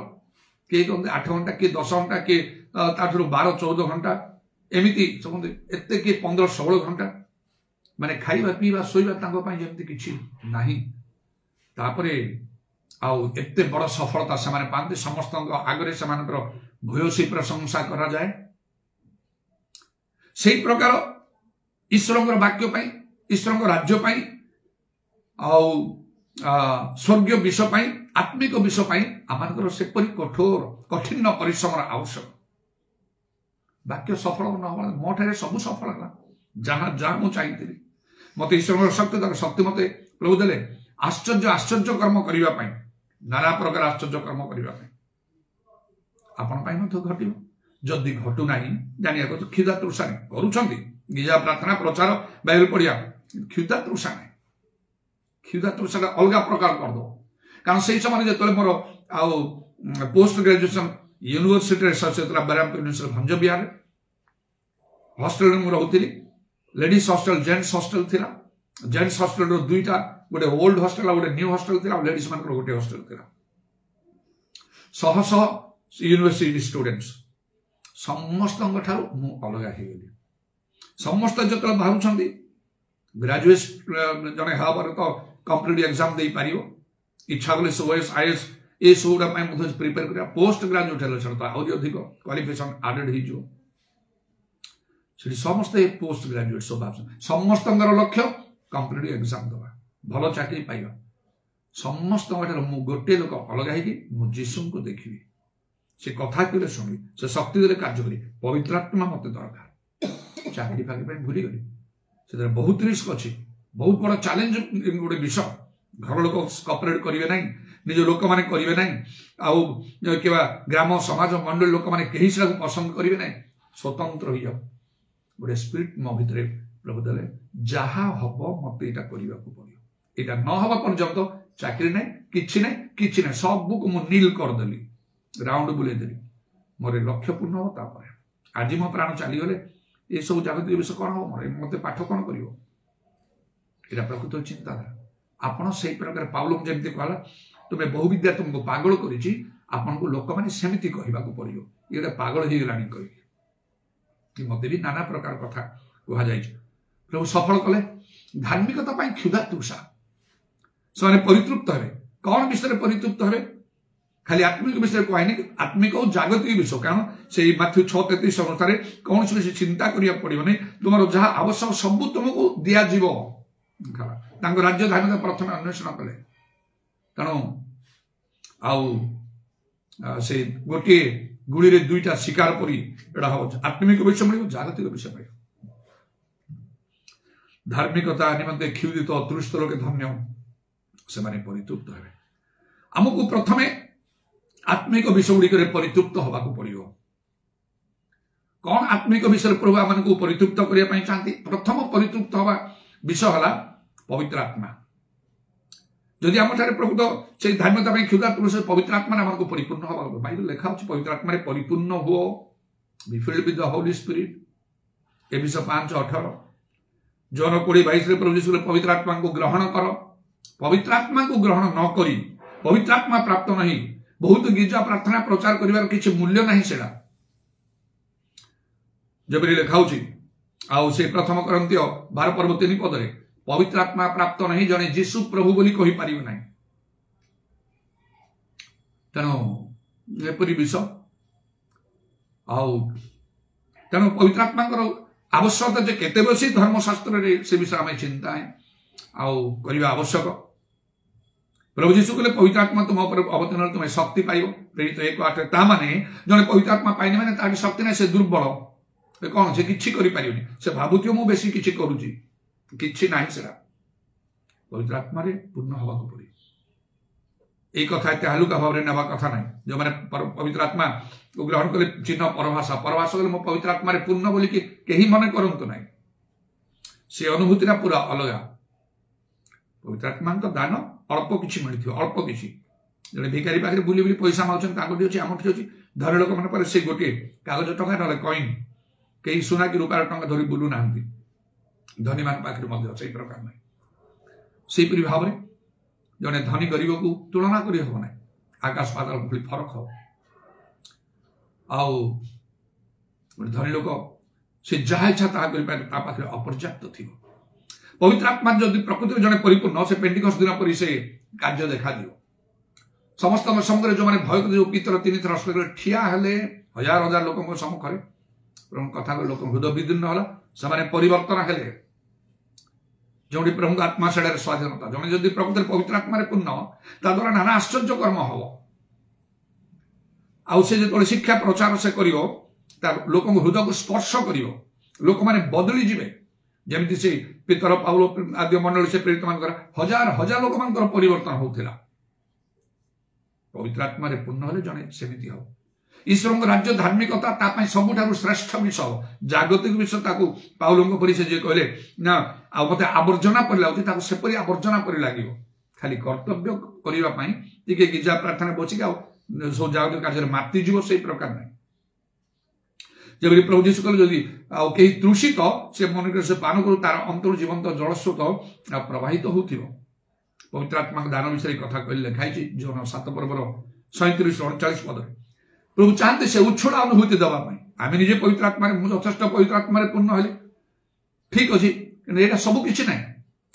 Speaker 1: किए कहते 8 घंटा किए 10 घंटा किए 12-14 घंटा एमती एत किए 15-16 घंटा माने खाइबा पीवा सोइबा जमती किछि नाही तापरे आउ एते बड़ सफलता से माने पाते समस्त आगे से भूयसी प्रशंसा करा जाए से प्रकार ईश्वर वाक्य ईश्वर राज्य स्वर्गीय विषय आत्मिक विषय आम सेपरी कठोर कठिन परिश्रम आवश्यक वाक्य सफल न मो ठारे सब सफल है जहाँ जहाँ मुझे चाहिए मत ईश्वर शक्ति मत प्रभु देले आश्चर्य कर्म करने नाना प्रकार आश्चर्य कर्म करने आपण घटो जदि घटू ना जानिया तो क्षुधा तृषा नहीं करुँच गिजा प्रार्थना प्रचार बाइबल पढ़िया क्षुधा तृषा नहीं क्षुधा तृषा अलग प्रकार करदे कारण से समय जो मोर आउ post graduation university Berhampur university Bhanja Bihar hostel में रोली लेडीज हॉस्टल जेंट्स हॉस्टल थिला जेंट्स हॉस्टल रो दुईटा गोटे ओल्ड हॉस्टल गोटे न्यू हॉस्टल थिला लेडीज मान गोटे हॉस्टल थिला शह शह यूनिवर्सिटी स्टूडेंट्स समस्त मु अलग हो गली समस्त जो भावुं ग्रेजुएट जड़े हाँ तो कंप्लीट एग्जाम दे पार इच्छा कले ओएस आईएएस ये सबुटा प्रिपेयर कर पोस्ट ग्रेजुएट हेल्ला आहरी अधिक क्वालिफिकेशन आडेड हो समस्ते पोस्ट ग्रेजुएट सब समस्त लक्ष्य कंप्लीट एग्जाम दवा भल चाकरी पाइबा समस्त गोटे लोक अलग हो जीशु को देखी से कथा कहले शुणी से शक्ति दे कार्य करी पवित्रात्मा मत दरकार चाकरी फाकरी भूली गली से बहुत रिस्क अच्छी बहुत बड़ा चैलेंज गोटे विषय घर लोक कॉपरेट करेंगे ना निज लोक मैंने करेंगे ना आउ ग्राम समाज मंडल लोक मैंने कहीं से पसंद करेंगे ना स्वतंत्र हो जाओ गोटे स्पिरिट मो भितर प्रभु देले जहा हम मत यहाँ करने को पड़ो यहाँ न हवा पर्यंत चाकरी ना कि सब को मुझे नील करदेली राउंड बुलेदेली मोर लक्ष्य पूर्ण हम तापर आज मो प्राण चलीगले ये सब जागतिक विषय कौन हम मोर मत पाठ कौन कर प्रकृत चिंताधारा आपड़ से प्रकार पाउल जमी कहला तुम्हें बहु विद्या तुमको पागल करी आपन को लोक मैंने सेमती कहवा पड़ो ये पागल हो गला कह मत भी नाना प्रकार कथा कह प्रभु सफल कले धार्मिकता क्षुधा तृषा से परितृप्त हे कौन विषय परितृप्त हे खाली आत्मिक विषय कहनी आत्मिक और जागतिक विषय कारण से माथ्यू 6:33 अनुसार कौन से चिंता करिया पड़िबो नै तुमरो जहा आवश्यक सब तुमको दिया जीवो तांको राज्य धार्मिकता प्रथम अन्वेषण कले तेणु आउ से गोटे गुड़ी रे दुईटा शिकार परी एटा हो आत्मिक विषय मिल जागतिक विषय मिल धार्मिकता निमंते क्षुधित तृष्ट लोके धन्य से माने परितृप्त हेबे हमको प्रथमे आत्मिक विषय गुड़ी परितृप्त होगा पड़ो कौन आत्मिक विषय प्रभु आम को परितृप्त करने चाहती प्रथम परितृप्त हवा विषय है पवित्र आत्मा जदि आम प्रकृत से धार्मिकता क्षुधा तुलसी पवित्र आत्मा आमको परिपूर्ण हवा बाइबल लिखा हो पवित्र आत्मा परिपूर्ण हुओ be filled with the holy spirit Ephesians 5:18 John 20:22 प्रभु यीशु पवित्र आत्मा को ग्रहण कर पवित्र आत्मा को ग्रहण न करी पवित्र आत्मा प्राप्त नहीं बहुत गिरजा प्रार्थना प्रचार करिवार किछि मूल्य नहीं सेडा जब लिखा आउ से प्रथम करंतिय 12:3 पदरे पवित्र आत्मा प्राप्त नहीं जने जीशु प्रभु बोली कहि पारियो नहीं तेणु एपरी विषय आउ तेणु पवित्र आत्मा आवश्यकता जे केते बसी धर्मशास्त्र रे से विषय आम चिंता है आउ करवा आवश्यक प्रभु जीशु कहले पवित्र आत्मा तुम अवतीर्ण तुम्हें शक्ति पाइब प्रेरित 1:8 ता माने जने पवित्र आत्मा पाइने माने तार शक्ति ना से दुर्बल कौन से किछि करि पारियोनी से भाबुथियो मु बेसी किछि करूची किछि नाही सेरा पवित्र आत्मा रे पूर्ण होबा को पड़ी ए कथा एते हलुका भाव रे नबा कथा नाही जो माने पवित्र आत्मा को ग्रहण कले चिन्ह परभाषा कले मो पवित्र आत्मा रे पूर्ण बोली कि केही मने करंतो नाही से अनुभूति ना पूरा अलग पवित्र आत्मा तो दान अल्प किछि मिलथियो अल्प किछि जने भिखारी पाखरे बुली बुली पैसा माउछन ताको दियोछि आमठी होछि धरे लोक माने पर से गोटे कागज टंका नले कॉइन केही सोना कि रुपा टंका धरि बुलु नाहंती धनी मान पाखरे मध्य सही प्रकार नै सेही परि भाव रे जने धनी गरीब को तुलना करि हो नै आकाश पाताल भली फरक हो आउ धनी लोक से जहा इच्छा ता करि पाए ता पाखरे अपर्याप्त थिबो पवित्र आत्मा जदि प्रकृति जने परिपूर्ण से पेंटिकस्ट दिन पर से कार्य देखा दियो समस्त समग्र जो माने भय जो पितर 3 थर अस्त्र ठिया हेले हजार हजार लोक सम्मुख प्रभु कथा लोक हृदय विदीर्ण होला से माने परिवर्तन हेले जोडी प्रभु आत्मा सेडा स्वाधीनता जने जदि प्रकृति पवित्र आत्मा रे पूर्ण ता द्वारा नाना आश्चर्य कर्म हो आउ से जो शिक्षा प्रचार से करियो ता लोक हृदय को स्पर्श करियो लोक माने बदली जिवे जमती से पितर पाउल आदि मंडल से प्रेरित मान हजार हजार लोक मान परिवर्तन होउथिला पवित्र आत्मा पूर्ण हेले जने सेमिति हो ईश्वर राज्य धार्मिकता तापाई सबुठारु श्रेष्ठ विषय जागतिक विषय ताकू पाउलंग परि से जे कहले ना आ मते आवर्जना परि लागुची ताकू सेपरि आवर्जना परि लागियो खाली कर्तव्य करिवा पई टिके गिजा प्रार्थना बची आ सो जागतिक कार्य माति जीव सेही प्रकार नै जबरि प्रभु यीशु कहले जदि आ केही तृषित से मन से पान करू तार अंतर जीवंत जलस्रोत प्रवाहित होथिबो पवित्र आत्मा दान विषय कथा कहले लिखाई छी जोन 7 पर्वर 37 38 पद प्रभु चाहते से उछोड़ा अनुभूति दवा पाई आमे निजे पवित्र आत्मा रे यथेष्ट पवित्र आत्मा रे पूर्ण हेले ठीक अछि एटा सब किछि नै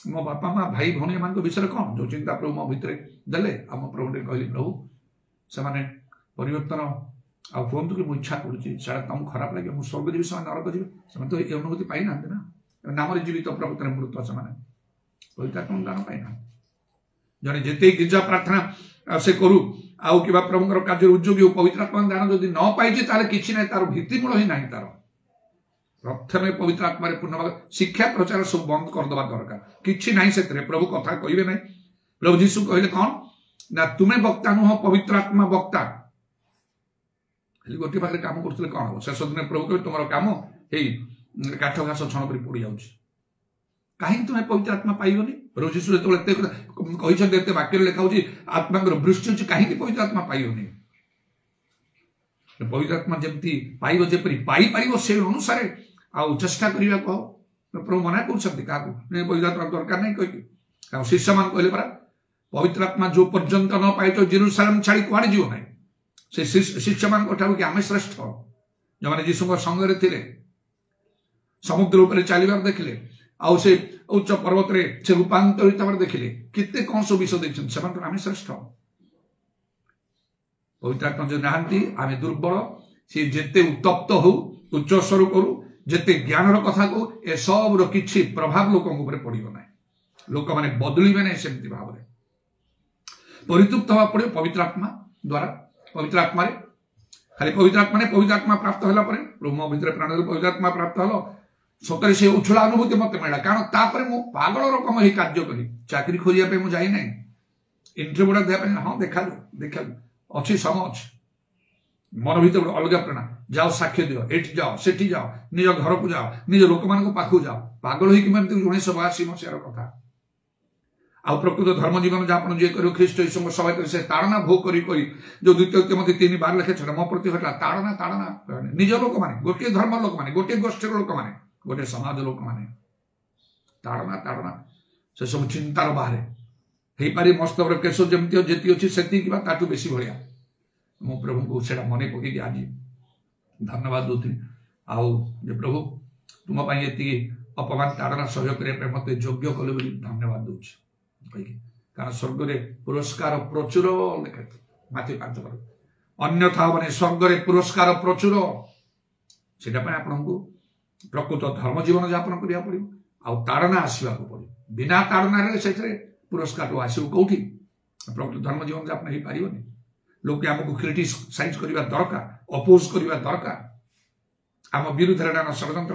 Speaker 1: मो बापा मां भाई भौणी मान विषय कौन जो चिंता प्रभु मो भितर देले हम प्रभु ने कहली प्रभु से माने परिवर्तन आ फोन तो इच्छा करूची सारा तुम खराब लगे मु स्वर्ग जीव से नरक जीव से तो ये अनुभूति पाई ना ना नाम जीवित प्रभुतर मृत से माने पवित्र आत्मा दान पाई ना जने जेते गिरजा प्रार्थना से करू आउ किबा प्रभुकर कार्य उद्योगी पवित्र आत्मा दान जदि न पाइजे ताले किछि नै तार भित्तिमूल ही नाही तार प्रथमे पवित्र आत्मा रे पूर्ण शिक्षा प्रचार सब बंद कर दबा दरकार किछि नाही सेतरे प्रभु कथा कहिबे नै प्रभु यीशु कहले कोन ना तुमे वक्ता नुह पवित्र आत्मा वक्ता खाली गोटे पाखे काम करते कौन हम शेष दिन प्रभु कह तुम कम हे काठ घास छण पर पड़ जाऊँ कहीं तुम्हें पवित्र आत्मा पाइबनी प्रभु यीशु जो वाक्य लिखा हो आत्मा वृष्टि अच्छी कहीं पवित्र आत्मा पाइबनी पवित्र आत्मा जमी पाइब जेपरी पाई पार से अनुसार आउ चेष्टा करने कह प्रभु मना कर पवित्र आत्मा दरकार नहीं कह शिष्य मान कहले परा पवित्र आत्मा जो पर्यंत न पाई जेरूसालेम छाड़ी कुआड़े जीव ना से शिष्य मान कि आम श्रेष्ठ जो मैंने यीशु संगे थे समुद्र उपर चलबार देखिले आउ से उच्च पर्वत रे से रूपांतरित होबार देखिले कितने कौन सब विषय देखछन समान आम श्रेष्ठ पवित्र आत्मा जो नाहंती आम दुर्बल सी जेते उत्तप्त हो उच्च स्वर करू जेते ज्ञानर कथा को ए सब रो किछि प्रभाव लोक ऊपर पड़िबो ना लोक माने बदलिबे नै सेमति भाव रे परितृप्त होबा पड़े पवित्र आत्मा द्वारा पवित्र आत्मा रे खाली पवित्र आत्मा ने पवित्र आत्मा प्राप्त होला परे ब्रह्म भीतर प्राण पवित्र आत्मा प्राप्त हलो सतरे से उछला अनुभूति मते मिला कारण तापरे मु पागल रकम ही कार्य करी चाकरी खोजिया पे मु जाई नै इंटरव्यू दे पे हां देखा अच्छी समय अच्छी मन भीतर अलग प्रेरणा जाओ साक्ष्य दियो एठी जाओ सेठी जाओ निज घर को जाओ निज लोक मान को पाखु जाओ पागल ही कि 1982 मसियार कथा आ प्रकृत धर्म जीवन जापन जे करो ख्रीष्ट यीशु सहित से ताड़ना भोग करी जो द्वितीय तिमोथी 3 बार लिखे छला मो प्रति हटला ताड़ना निज लोक माने गोटे धर्म लोक माने गोटे गोष्ठी लोक माने गोटे समाज लोक माने ताड़ना से सब चिंतार बाहर हे पारी मस्तवर केश जेमती जेती अछि सेती किबा ताटू बेसी भलिया मो प्रभु को सेडा मने पकि आज धन्यवाद दोती आउ जे प्रभु तुम पई एती अपमान ताड़ना सहयोग करे पे मते योग्य कले बोली धन्यवाद दोछि कारण स्वर्ग रे पुरस्कार प्रचुर लिखे माथि 5 पर अन्यथा माने स्वर्ग रे पुरस्कार प्रचुर सेटा पे आपनको प्रकृत धर्म जीवन यापन करिया पड़िबो आ ताड़ना आसीबा को पड़िबो बिना ताड़ना रे सेथरे पुरस्कार तो आसीबो कोठी प्रकृत धर्म जीवन यापन ही पारिबोनी लोक हमको क्रिटिसाइज करिबा दरकार अपोज करिबा दरकार आम विरुद्ध रे ना षडयंत्र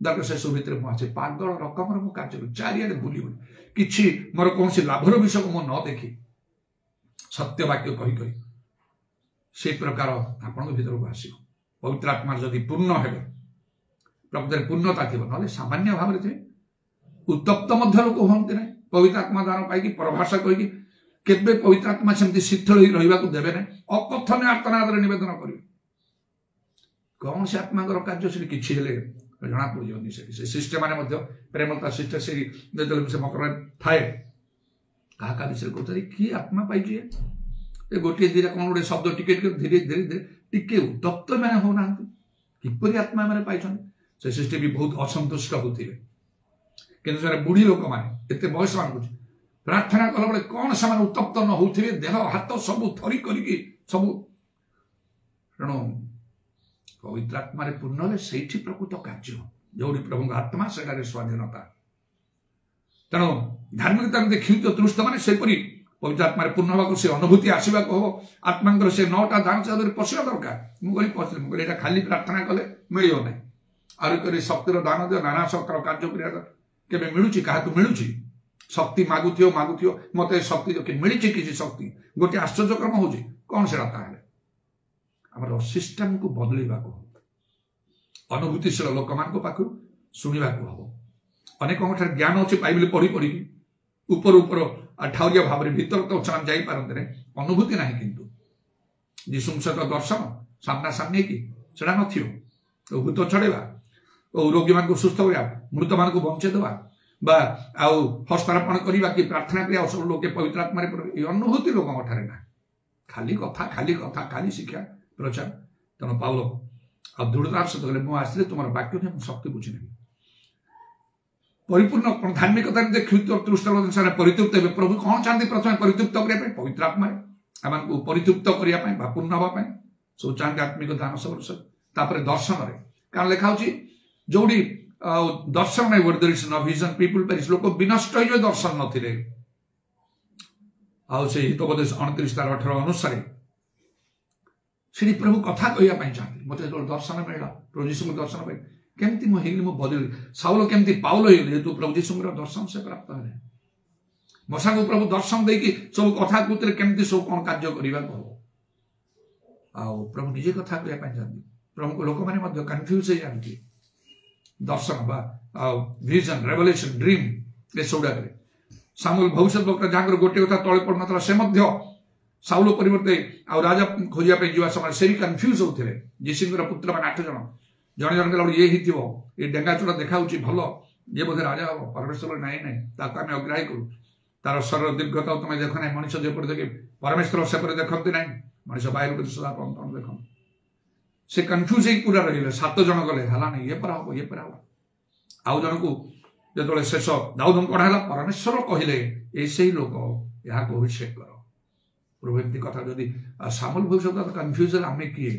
Speaker 1: दरकार से सब भीतर पहुंचे पागल रकम मु कार्य चारियारे बुली किछि मोर कोनसी लाभर विषय को न देखी सत्य वाक्य कही से प्रकार आपण भीतर को आसीबो पवित्र आत्मा जदि पूर्ण हेबे प्रकृति पूर्णता थी ना सामान्य भाव थे उत्तप्त लोक हमें ना पवित्र आत्मा दान पाई प्रभाषा कहीकि केबे पवित्र आत्मा सेमती शीतल रहा देवे ना अकथन आर्तनाद निवेदन करेंगे कौन से आत्मा कार्य से किसी जना पड़ से सिस्टे मैंने प्रेमलता सिस्टे से मकर थाए क्या विषय कहते किए आत्मा पाई गोटे दीटा कौन गोटे शब्द टिके धीरे धीरे धीरे टिके उत्तप्त मैंने होना किपरि आत्मा मैंने पाई से सृष्टि भी बहुत असंतुष्ट होते कि बुढ़ी लोक मैंने एत बयस मान प्रार्थना कला बेले कौन से उत्तप्त न होते देह हाथ सब थरी करी सब तेणु पवित्र आत्मा पूर्ण से प्रकृत कार्य जो प्रभु आत्मा से स्वाधीनता तेणु धार्मिकता क्षुद्र तृष्ट मैंने सेपरी पवित्र आत्मा पूर्ण होगा से अनुभूति आसवा हम आत्मा से 9टा दान चादर पशिया दरकार मुझे खाली प्रार्थना कले मिल ना आर शक्तिर दान दियो नाना शक्तर कार्य के मिलूँ क्या मिलूँ शक्ति मागुथियो मते शक्ति मिली किसी शक्ति गोटे आश्चर्यक्रम होची कौन से आमर सिस्टम को बदलवा अनुभूतिशील लोक मान पाखु शुणा हम अनेक ज्ञान अच्छे बाइबल पढ़ी पढ़ी ऊपर ऊपर ठाउरिया भाव में भीतर तो ସେମାନେ ଯାଇପାରନ୍ତି ନାହିଁ अनुभूति ना किंतु यीशु सहित दर्शन सामना सामने की सेटा नथियो भूत छड़ेवा रोगी मान सुस्थ होगा मृत मान बंचे देवा बा आउ हस्तार्पण करवा कि प्रार्थना करिया सब लोग पवित्र आत्मा अनुभूति लोक ना खाली कथा खाली शिक्षा प्रचार तेणु पाउल आ दृढ़तार सहित कहले मु आसले तुम वाक्य नहीं शक्ति बुझी नहीं परिपूर्ण धार्मिकता तृष्ट परितृप्त हे प्रभु कौन चाहते प्रथम परितृप्त करने पवित्र आत्मा आम परितृप्त करने पूर्ण हाँपाई सब चाहते आत्मिक दान सब दर्शन में कारण लिखा जोड़ी दर्शन नहीं word there is no vision people perish लोक विनष्ट हो दर्शन नथिले आउ से हितोपदेश 29:18 अनुसार श्री प्रभु कथा कहवाई चाहते मत जो दर्शन मिलला प्रभु यीशु दर्शन पाई केमती मुझे मु बदल साउल केमती पाउल हो जेतु प्रभु यीशु दर्शन से प्राप्त है मसा को प्रभु दर्शन देकी सब कथा कुतरे केमती सब कौन कार्य करबा को आउ प्रभु निजे कथा कहवाई चाहते प्रभु को लोक माने कन्फ्यूज हो जाती दर्शन बा विजन रेवलेशन ड्रीम ए सब सामुएल भविष्य वक्ता जहाँ गोटे कथा तले पड़ ना से साउल परिवर्ते आ राजा खोजा जा समय से भी कन्फ्यूज होते जीसीर पुत्र मान 8 जन जन जन कहला ये ये डेंगा चोड़ा देखा भल ये बोधे राजा हम परमेश्वर नाई ना आम अग्राही करूँ तार शरीर दीर्घता तुम देख ना मनुष्य जपर देखे परमेश्वर सेपरी देखते ना मनुष्य बाहर सदा देख से कन्फ्यूज पूरा रही 7 जन गले है नहीं ये परा हम ये परा हम आउ जन को जो शेष दाऊद पढ़ा परमेश्वर कहले ऐसे ही लोग यहाँ को अभिषेक कर प्रभु एमती कथा जदि सामुएल भविष्य कन्फ्यूज आम किए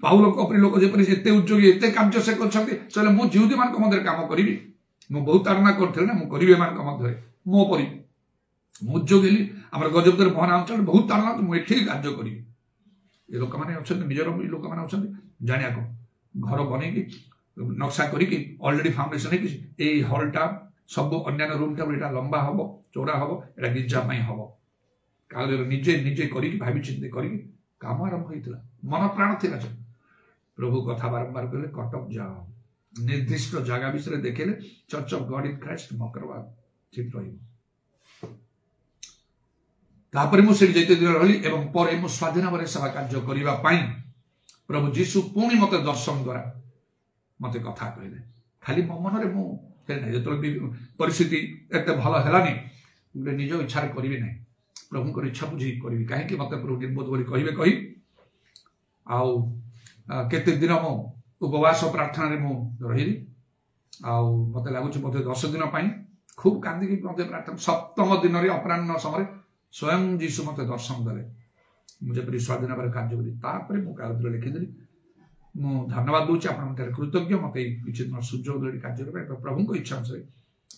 Speaker 1: पाउल लोक जपरी एते उद्योगी एते कार्य से कर मुझे जिहुदी मान मध्य काम करी मुझे बहुत ताड़ना करी ना मुझे मध्य मो परी मुद्योगी आम गजपति मोहना अंचल बहुत ताड़ना मुझे कार्य करी ये लोक मैंने निजर लोक मैंने अच्छा जाना को घर बनई नक्शा करके ऑलरेडी फाउंडेशन हॉलटा सब अन्य रूम टा लंबा हम चौड़ा हम यहाँ गिर्जा हम काल निजे निजे करी भावी चिंता करी काम आरंभ होता मन प्राण थी प्रभु कथा बारंबार कहले कटक जाओ निर्दिष्ट जगह विषय देखेले church of God in Christ Makarwa ठीक रही तापर मु सेठी जेते दिन रही एवं पर मु स्वाधीन भाव सेवा कार्य करबा पई प्रभु जीशु पुणी मते दर्शन द्वारा मते कथा कहले खाली मो मन रे मु कहले जो परिस्थिति एते भल हेलानी मुझे निज इच्छा करी ना प्रभु को इच्छा बुझी करी कहीं मत प्रभु निर्बोध बोली कहे कही आउ केते दिन मो उपवास प्रार्थना रे मु रही आउ मते लागुच मते 10 दिन पाई खूब कांदी मते प्रार्थना सप्तम दिन रे अपराह्न समय स्वयं जीशु मते दर्शन देले मुझे परि स्वाधीन पर कार्य करी तापर मु कागज लिखिदेली मु धन्यवाद दूची आपन कृतज्ञ मते किछि दिन सुजोग देली कार्य करे प्रभु को इच्छा से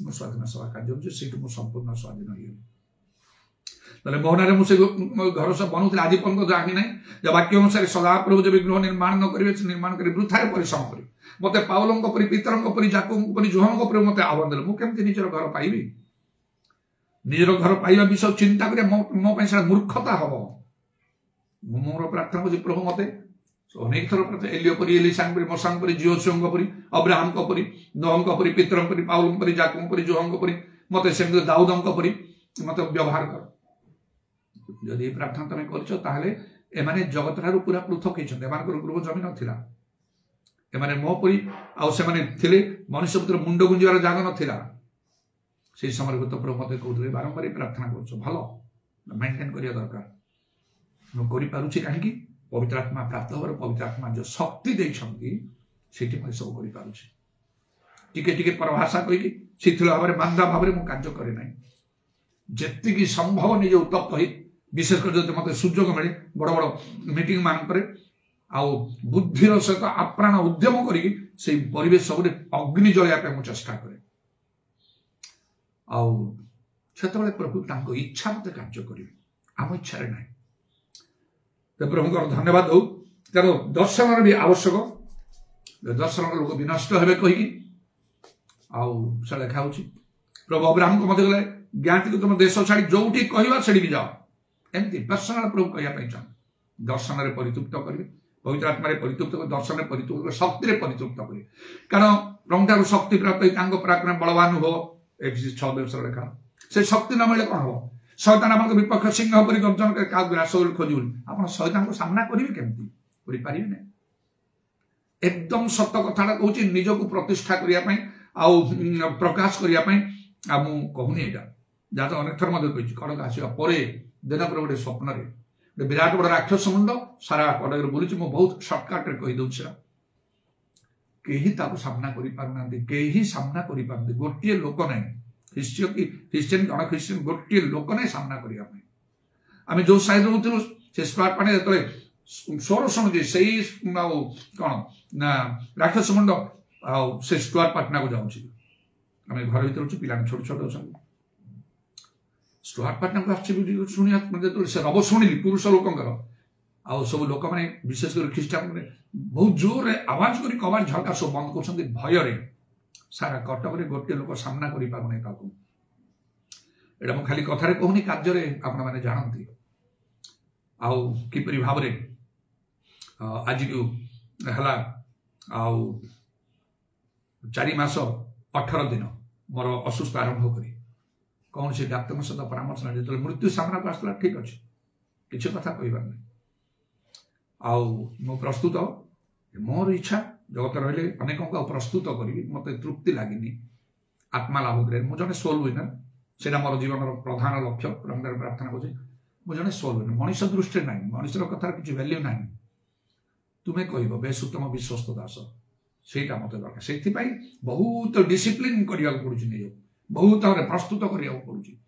Speaker 1: मु स्वाधीन सेवा कार्य जे सेठ मु संपूर्ण स्वाधीन होई तले मोहनारे मुझे घर सब बनौते आज पर्यटन जानी ना जब वाक्य अनुसार सदा प्रभु जब गृह निर्माण न करेंगे निर्माण कर वृथारे परिश्रम करी मत पाउलों परी पितरों परी जाकों परी जोहनों पर मत आह्वान देले मु केमती निजर घर पाइबी निजर घर पाइबा विषय चिंता करे मो पे से मूर्खता हबो मोर प्रार्थना को प्रभु मते अनेक थर प्रति एलियो परी एलिसांग परी मोसांग परी जियोसंग परी अब्राहम को परी नोह परी पितरों परी पाउलों परी जाकों परी जोहनों परी मते से दाऊदों परी मत व्यवहार कर जदि प्रार्थना तुम कर जगत ठार पूरा पृथक होती गृह जमी ना मो परी आने मनुष्य पुत्र मुंड गुंजार जगह नाला से समय तो प्रभु मत कहते बारंबार प्रार्थना कर भल मेन्टेन करिया दरकार मुझे कहीं पवित्र आत्मा प्राप्त हो पवित्र आत्मा जो शक्ति देती सब कर परभाषा कहीकि शिथिल भाव में मांदा भाव में कार्य करे ना जी संभव निज उत्तप्त हो विशेषकर जो मत सुजोग मिले बड़ बड़ मीटिंग मान आउ बुद्धिर सहित आप्राण उद्यम करी परिवेश सब अग्नि जलाया मुझे चेष्टा करे आते प्रभु इच्छा मत कार्य करेंगे आम इच्छा ना तो प्रभु धन्यवाद हो तेणु दर्शन भी आवश्यक दर्शन लोक विनष्ट हे कहीकि आउ से लिखा प्रभु अब्राहम को मध्य गले ज्ञाति को तुम देश छाड़ी जोठी कहवा से जाओ एमती पर्सनाल प्रभु कहवाई चाहते दर्शन में परितृप्त करेंगे पवित्र आत्मा परितृप्त कर दर्शन में परितृप्त कर शक्ति परितृप्त करेंगे कारण प्रभु ठार शक्ति प्राप्त पराक्रम बलवान हो Efesios 6:10 ଲେଖା से शक्ति न मिले कौन हो शैतान आपन विपक्ष सिंह परि गर्जन कर का ग्रास खोजुल आपन शैतान को सामना करिवे केमती करि पारिबे नै एकदम सत्य कथाटा कहूची निज को प्रतिष्ठा करिया पई आ प्रकाश करिया पई आ मु कहूनी एटा जातो अनेक थर मदे कहिची खड़क आसीबा परे दिन पर गोटे स्वप्न रे विराट बड़ राक्षस मुंड सारा कड़क बुलुची मु बहुत शॉर्टकट रे कहि दउछा केही ताको सामना करि पारनांती केही सामना करि पारनांती गोटिए लोक नै क्रिश्चियन कण क्रिश्चियन गोटिए लोक नै सामना करिया पई आमे जो साइड रहउथिलु से स्क्वाड पाने तले सोर सुनुची सेही कौन ना राक्षस मुंड आ से स्क्वाड पाटना को जाउची आमे घर भीतर छु पिलाने छोट छोट अछन स्क्वाड पाटना को आछि सुनिया मतलब से रब सुनिली पुरुष लोकंकर आ सब लोक माने विशेष कर ख्रीष्टान माने बहुत जोर रे आवाज करी कबाड़ झरका सब बंद करछन्ती भय रे सारा कटक रे गोटे लोक सामना करि पाबनै ताकू एडा म खाली कथा रे कहूनी कार्य रे आपण माने जानंती आउ किपरि भाव रे आज को हला आउ 4 मास 18 दिन मोर असुस्थ आरंभ करी कौन से डाक्टर सहित परामर्श ना जो मृत्यु सामना को आसला ठीक अच्छे किसी कथा कहबार नहीं आउ मु प्रस्तुत मोर इच्छा जगत रही अनेक प्रस्तुत करी मत तृप्ति लगे आत्मा लाभ करे मुझे सोल विनर से मोर जीवन प्रधान लक्ष्य प्रार्थना कर मुझे सोल विनर मनीष दृष्टि ना मनीषर कथार किसी वैल्यू ना तुम्हें कह बेस उत्तम विश्वस्त दास सेटा मत दरकार से बहुत डिसिप्लिन करने पड़ुଛି नहीं बहुत भाव प्रस्तुत करने पड़ुଛି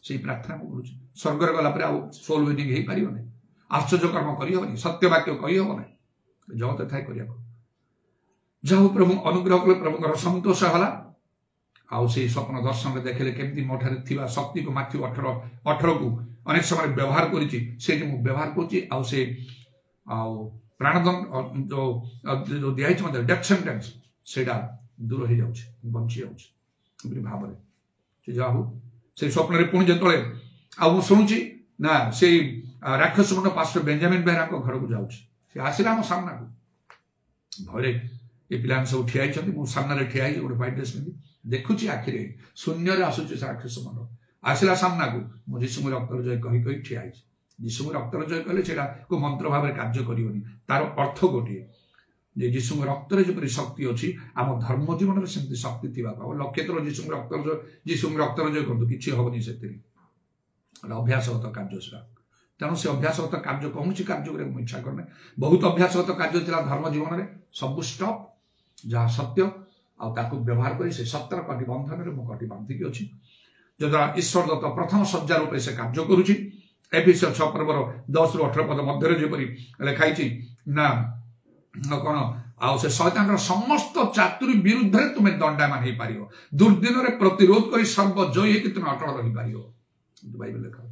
Speaker 1: से प्रार्थना को करुँ स्वर्ग गला सोल विनिंग हो पार नहीं आश्चर्य कर्म करहबनी सत्य वाक्य कहहब ना जगत थाए कर जाओ प्रभु अनुग्रह कले प्रभु संतोष है आउ से स्वप्न दर्शन देखले केमती मोठारे थिबा शक्ति को माथि 18 को अनेक समय व्यवहार करिछि से मु व्यवहार करछि आउ से आउ प्राणदंड जो दिखाई मतलब डेथ सेंटेंस सेटा दूर हो जाउछि बंची जाउछि भाव रे से जाहु से स्वप्न रे पुणी जतले आ शुणुची ना से राक्षस मुंड पास्टर बेंजामिन बेहरा को घर को जाउछि से आसिला हम सामना को भरे ए पिलान सब ठियाई छथि मु सामना रे ठियाई गोटे व्हाइट ड्रेस पिंदी देखुची आखिरे शून्य रे आसुची राक्षस मुंड आसिला सामना को मु यीशु रक्त जय कहि कहि ठियाई यीशु रक्त जय कहले सेटा को मंत्र भाव रे कार्य करिवनी तार अर्थ गोटे जे यीशु रक्त रे जो शक्ति अछि आम धर्म जीवन रे सेमति शक्ति थिबा पाव लक्ष्य तो यीशु रक्त जय करदु किछि होबनी सेतिरि अभ्यासगत कार्य सेटा तेणु से अभ्यासगत कार्य कौन कार्य करे इच्छा करने बहुत अभ्यासगत कार्य थिला धर्म जीवन में सब स्टॉप जहाँ सत्य आको व्यवहार कर से सत्यर कटी बंधन में मु कटी बांधिक अच्छी जद्वारा ईश्वर दत्त प्रथम सज्जा रूपे से कार्य करुच्ची एफिसियंस 6 पर्वर 10 ରୁ 18 पद मध्य जेपरी लिखाई ना कौन आउ से शैतान समस्त चातुरी विरुद्ध रे तुम्हें दंडायमान हो पार दुर्दिन में प्रतिरोध कर सर्वजयी कि तुम्हें अटल रही पार बाइबल लिखा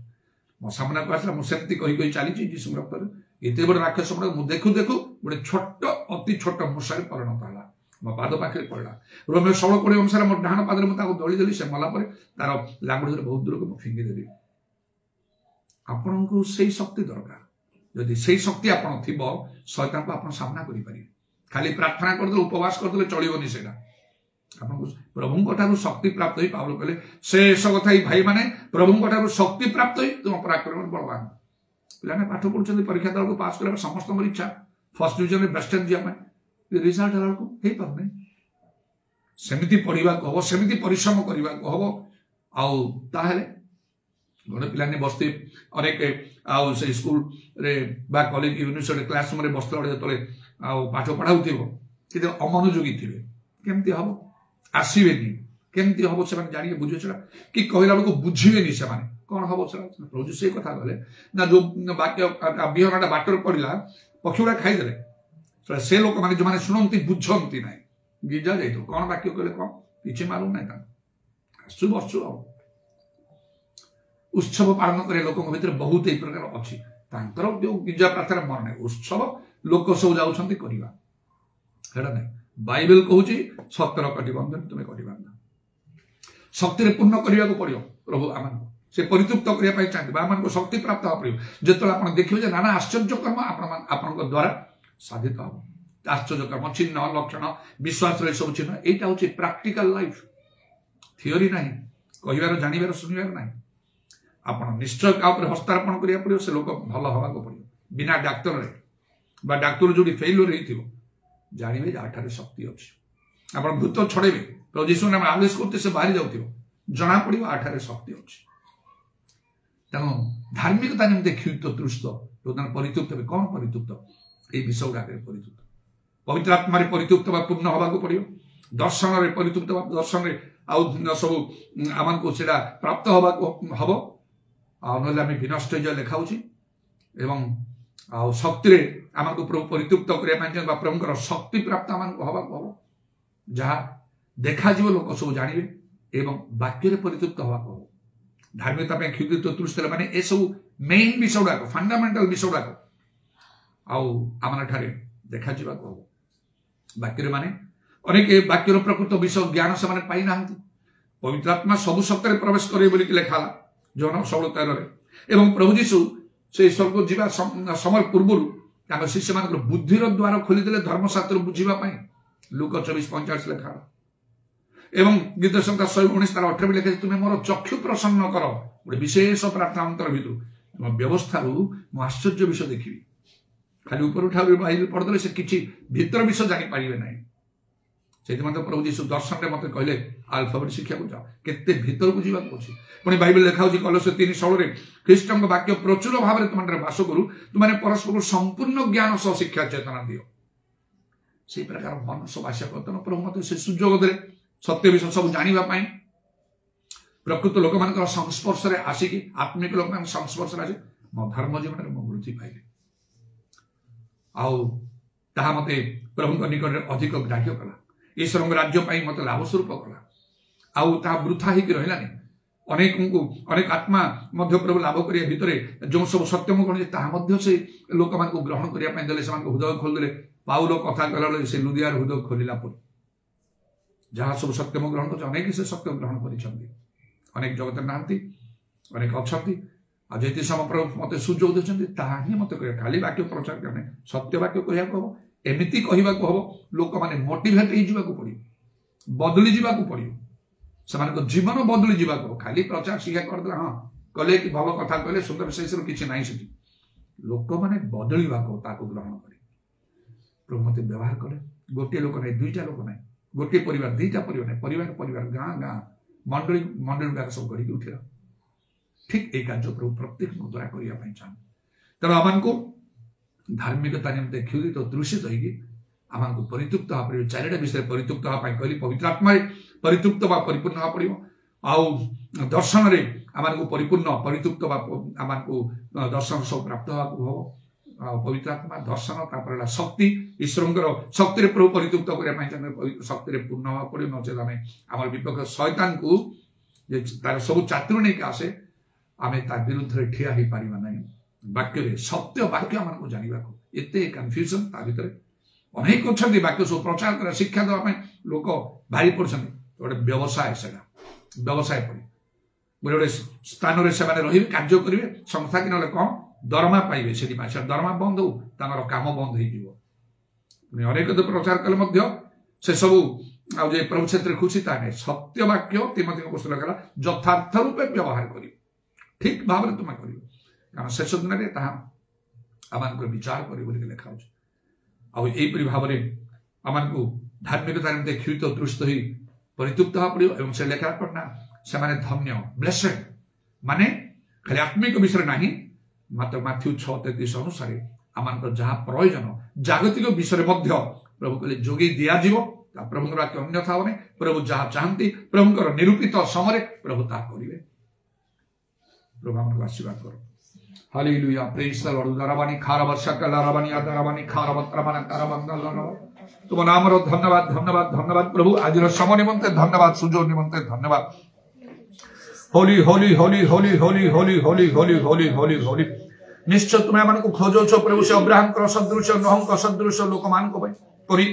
Speaker 1: मो सामना को आसला मुझे कही कही चली यीशु रक्त एत बड़ राक्षस मु देखु देखु गोटे छोट अति छोट मूषा परिणत है मो पाद पाखे पड़ा रोमियो 16:20 अनुसार मो डाण पादे मुझे दली देली से मला तार लांगुड़ी बहुत दूर को फिंगी देली आपन को सही शक्ति दरकार यदि सही शक्ति आपन थिबो शैतान को आपन सामना करि पारि खाली प्रार्थना कर दे उपवास कर दे चलिबोनी सेटा आपन प्रभु ठारू शक्ति प्राप्त होई पावल कहले शेष कथा भाई माने प्रभु ठारू शक्ति प्राप्त होई तुम पराक्रम बलवान पिलाने पाठ पढुछन परीक्षा दल को पास करबा समस्त मोर इच्छा फर्स्ट डिवीजन में बेस्ट जिया में रिजल्ट हला को हे परने सेमिति पढिबा को हो सेमिति परिश्रम करबा को हो आउ ताहेले गोटे पिलाने बसते अनेक आउ से स्कूल रे बा कॉलेज यूनिवर्सिटी क्लास में बसला बड़े तले आउ पाठ पढ़ाउथिबो कि अमनोयोगी थिबे केमती हबो आसीबेनी केमती हबो से माने जानिए बुझे छला कि कहला को बुझिबेनी से माने कोन हबो से प्रभु से कथा कहले ना जो वाक्य बिहरटा बाटर पड़िला पक्षुड़ा खाई देले से लोक माने जो माने सुनंती बुझंती नै गिजा जाइतो कोन वाक्य कहले कोन किछि मालूम नै ता सुबह सुबह उत्सव पालन करे लोक भीतर बहुत एक प्रकार अच्छी तांकर जो गिजा प्रार्थना मन नहीं उत्सव लोक सब जाउछंती करिवा हेडा नहीं बाइबल कहूची 17 कटी बंधन तुम्हें कटिबा शक्ति पूर्ण करने पड़ो प्रभु आम से परितृप्त करने चाहते आम शक्ति प्राप्त हाँ पड़ो जो आप देखिए नाना आश्चर्य कर्म आपण द्वारा साधित हम आश्चर्य कर्म चिन्ह लक्षण विश्वास सब चिन्ह यहाँ हूँ प्राक्टिकल लाइफ थियोरी ना कहार जानवर शुणवार ना आप निश्चय हस्तार्पण करा पड़ो से लोक भल हवा पड़ो बिना डाक्तर डाक्तर जो फेल्यूर हो जानवे आठार शक्ति अच्छी आप भूत छड़ेबे प्रभु यीशु नाम आदेश करते से बाहरी जाऊ जना पड़ो आठार शक्ति अच्छी तेणु धार्मिकता निम्ते क्षुब्ध तृष्ट परितृप्त कौन परितृप्त ये विषय गुड़ाक परितृप्त पवित्र आत्मा परितृप्त पूर्ण हवा पड़ो दर्शन परितृप्त दर्शन सब आम को प्राप्त हवा हम ना विनष्ट लिखा एवं शक्ति आम को प्रभु परितृप्त करने प्रभुଙ୍କର शक्ति प्राप्त आम हवा हम जहाँ देखा लोक सब जानवे एवं वाक्य परितृप्त हवा हम धार्मिकता क्षुब्ध तृष्ट माने ए सब मेन विषय गुड़ाक फंडामेंटल विषय गुड़ाक आम देखा हम वाक्य माने अनेक वाक्यर प्रकृत विषय ज्ञान से पाई ना पवित्र आत्मा सबु सत्य प्रवेश करे लिखा जौन 16:13 एवं प्रभु जीशु से स्वर्ग जीवा समय पूर्व शिष्य मान बुद्धिर द्वार खोलीदे धर्मशास्त्र बुझापी लूक 24:45 लिखा एवं गीत संहिता 119:18 में लिखे तुम्हें मोर चक्षु प्रसन्न कर गोटे विशेष प्रार्थना अंतर भर तुम व्यवस्था मु आश्चर्य विषय देखी खाली ऊपर उठा बाइबल पढ़दे से किसी भीतर विषय जानीपारे ना से प्रभु जीशु दर्शन में मत कहले आल्फाबेट शिक्षा को जाओ केते भीतर को जीवा अच्छी पुणी बाइबल लिखा हूँ कलश 3:16 ख्रीष्ट वाक्य प्रचुर भाव में तुम बास करू तुमने परस्पर संपूर्ण ज्ञान सह शिक्षा चेतना दियो से प्रकार मन सब आशा करते प्रभु मत से सुजोग दे सत्य विषय सब जानापी प्रकृत लोक मान संस्पर्श में आसिकी आत्मिक लोक मान संस्पर्श आसे मो धर्म जीवन में वृद्धि पाइली आहा मत प्रभु निकट अधिक ग्राह्य कला ईश्वर राज्य मत लाभ स्वरूप कला वृथा हो रहा अनेक अनेक आत्मा प्रभु लाभ करने भितर जो सब सत्यम कौन से लोक मान ग्रहण करने हृदय खोलदे पाउल कथा कहला से लुदियार हृदय खोलिला जहाँ सब सत्यम ग्रहण कर अनेक से सत्य ग्रहण कर जगत ना अनेक अच्छा आते समय प्रभु मत सुजोग देते मत कह खाली वाक्य प्रचार करने सत्य वाक्य कहवा हम एमती कहवा हम लोक मैंने मोटिवेट हो पड़ो बदली जावाक पड़ो से जीवन बदली जावाक खाली प्रचार शिक्षा करदे हाँ कले कि भल कथा कहले सुंदर शेष किसी ना से लोक मैंने बदलवा ग्रहण करे प्रभु मत व्यवहार कले गोटे लोक ना दुईटा लोक ना गोटे परिवार दुईटा परिवार परिवार गाँ गाँ मंडली मंडली सब गढ़ उठा ठीक ये कार्य प्रभु प्रत्येक द्वारा करने चाहते तेणु आम को धार्मिकता निम्ते क्षुदित दूषित होमको परितृप्त हाँ पड़ो चारिटा विषय परितृप्त हाँ कहली पवित्र आत्मा परितृप्त परिपूर्ण हाँ पड़ो आउ दर्शन में आम परिपूर्ण परितृप्त आमको दर्शन सब प्राप्त हम पवित्र आत्मा दर्शन शक्ति ईश्वर शक्ति प्रभु परितृप्त करने शक्ति पूर्ण हाँ पड़ो नचेत आम विपक्ष शैतान को तार सब चातुर नहीं आसे आम विरुद्ध ठिया हो पार ना वाक्य सत्य वाक्य आम जानवा एत कन्फ्यूजन ता भर अनेक अच्छा वाक्य सब प्रचार कर शिक्षा देवाई लोक भारी पड़ते गोटे व्यवसाय से व्यवसाय पड़े गोटे गोटे स्थान से रे कार्य करेंगे संस्था कि ना कौन दरमा पाइबे से दरमा बंद हो काम बंद हो अनेक प्रचार कले से सब आ प्रभु क्षेत्र खुशी ताने सत्य वाक्य तिमोथी पुस्तक कहला यथार्थ रूपे व्यवहार कर ठीक भाव में तुम कर कारण शेष दिन में आम विचार कर लिखा आईपरी भाव में आम को धार्मिकता निम्ते क्षुदित तृष्ट हो परितृप्त हाँ पड़ो और से लेखा पढ़ना से धन्य ब्लेसेड माने खाली आत्मिक विषय ना मात्र माथ्यू 6:33 अनुसार आम जहाँ प्रयोजन जागतिक विषय प्रभु कहले जोगे दिज्व प्रभु वाक्य अन्यथा होने प्रभु जहाँ चाहती प्रभु निरूपित समय प्रभु ता करेंगे प्रभु आम आशीर्वाद करो हालेलुया प्रेज द लॉर्ड दराबानी खारबशा कलाराबानी आदराबानी खारबत्रमाना कारबंदलनो तुम नाम रो धन्यवाद धन्यवाद धन्यवाद प्रभु आज रो समय निमंते धन्यवाद सुजो निमंते धन्यवाद होली होली होली होली होली होली होली होली होली होली होली निश्चय तुम्हें मन को खोजो छो प्रभु से अब्राहम को सदृश नोह को सदृश लोक मान को परी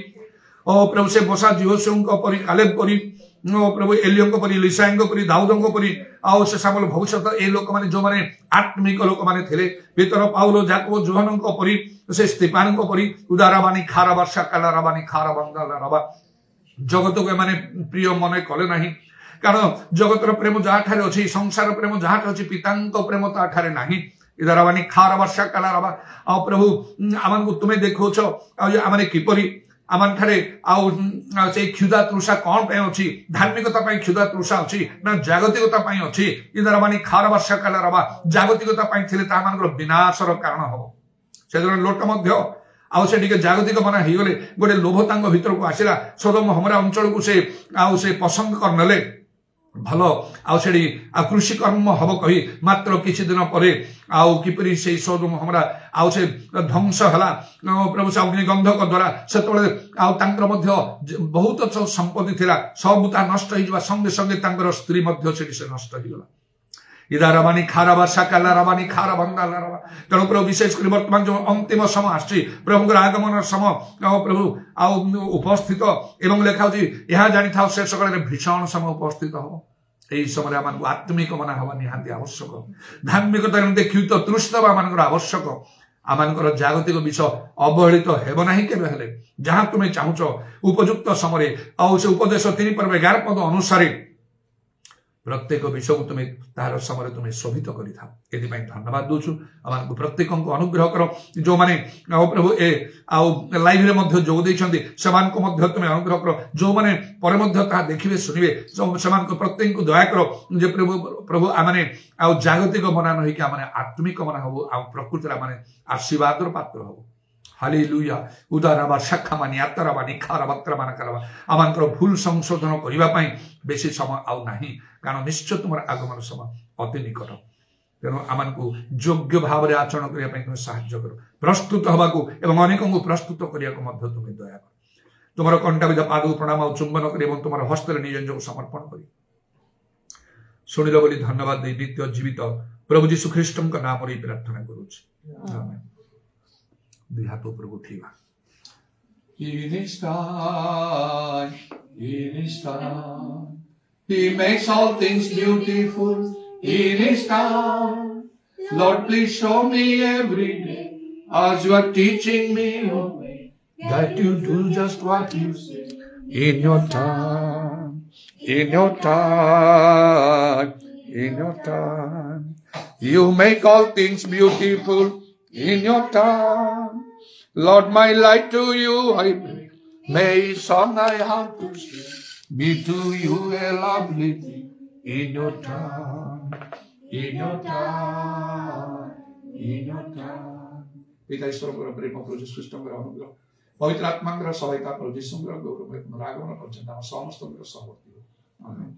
Speaker 1: ओ प्रभु से बोसा जीवसु को परी कालेब परी प्रभु एलियों परी लिसाइंग परी दाऊदों परी आउ से सामल भविष्य ए लोक माने जो माने आत्मिक लोक माने थिले पेतर पाउलो जाकबो जोहनों परी से स्तिफान परी उदाराबानी खारा वर्षा कालाराबानी खारा बंगालाराबा जगत को माने प्रिय मन कले नाही कारण जगतर प्रेम जहाँ ठारे अछि संसार प्रेम जहाँ ठारे अछि पितांक प्रेम ता ठारे नाही इदाराबानी खारा वर्षा कालाराबा आ प्रभु आमन को तुमे देखो छ आमने किपरि आमन ठारे आउ से क्षुधा तृषा कौन पे अछि धार्मिकता पई क्षुधा तृषा अछि ना जागतिकता पई अछि इदाराबानी खारा वर्षा कालाराबा जागतिकता पई थिले ता मानकर विनाशर कारण हो सेदर लोट मध्य आउ से टिके जागतिक मना ही गले गोटे लोभतांग भीतर को आसिला सदम हमरा अंचल को से आउ से पसंद करनले भलो आउ सेडी कृषि कर्म हब कही मात्र किछि दिन परे आउ किपरि से सदम हमरा आउ से ध्वंस हला प्रभु से अग्निगंधक द्वारा सेतबेले आउ तांकर मध्य बहुत संपत्ति थिला सब ता नष्ट हो जबा संगे संगे तांकर स्त्री मध्य से नष्ट हो गला इदाराबानी खाराबा साकालाराबानी खारा बंगालाराबा तेणु प्रभु विशेष कर वर्तमान जो अंतिम समय आछि प्रभुर आगमन समय प्रभु आउ उपस्थित एवं लेखा यह जानी था शेष काल भीषण समय उपस्थित हो यही समय आम आत्मिक मना हवा निहांती आवश्यक धार्मिकता क्षुत तृष्णवा मान आवश्यक आम जागतिक विषय अवहेलित हेब नाही केबे हेले जहां तुमे चाहुच उपयुक्त समय आउ से उपदेश 3 पर्व 11 पद अनुसार प्रत्येक विषय को तुम्हें तार समय तुम्हें शोभित करि था एदि पई धन्यवाद दोछु आमान प्रत्येक को अनुग्रह करो जो माने प्रभु ए आउ लाइव रे मध्य जोग दैछन्ती समान को मध्य तुम्हें अनुग्रह करो जो माने पर मध्य ता देखिबे सुनिबे समान को प्रत्येक को दया करो जे प्रभु आमाने आउ जागतिक मना नहि कि आमाने आत्मिक मना हो आउ प्रकृति रा माने आशीर्वादर पात्र हो हालेलुया उदाराबा शाखामानी आत्तराबानी खाराबात्रमान करबा आमानकर भूल संशोधन करिबा पई बेसी समय आउ नाही कारण निश्चय तुमर आगमन समय अति निकट तेणु आमान को योग्य भाव रे आचरण करिया पई तुम सहाय्य करो प्रस्तुत हबा को एवं अनेकों को प्रस्तुत करिया को मध्य तुम दया करो तुमर कंठाविद पाद प्रणाम और चुंबन करि एवं तुमर हस्त रे निज को समर्पण करि सुनिलो बोली धन्यवाद दे नित्य जीवित प्रभु यीशु ख्रीष्टन का नाम रे प्रार्थना करूछि आमेन दुई हाथ ऊपर उठेगा It is time, it is time. He makes all things beautiful. It is time. Lord, please show me every day as you are teaching me your way, that you do just what you say in your time, in your time, in your time. You make all things beautiful in your time. Lord, my light to you I bring. May song I have to sing be to you a lovely thing in your time, in your time, in your time. पिता ईश्वर को प्रेम प्रभु यीशु ख्रीष्टଙ୍କର ଅନୁଗ୍ରହ पवित्र आत्माଙ୍କର ସହାୟତା प्रभु ଯୀଶୁଙ୍କର ଗୌରବ ରାଗମନ ପର୍ଯ୍ୟନ୍ତ ଆମ ସମସ୍ତଙ୍କର ସହବର୍ତ୍ତୀ। ଆମେନ୍।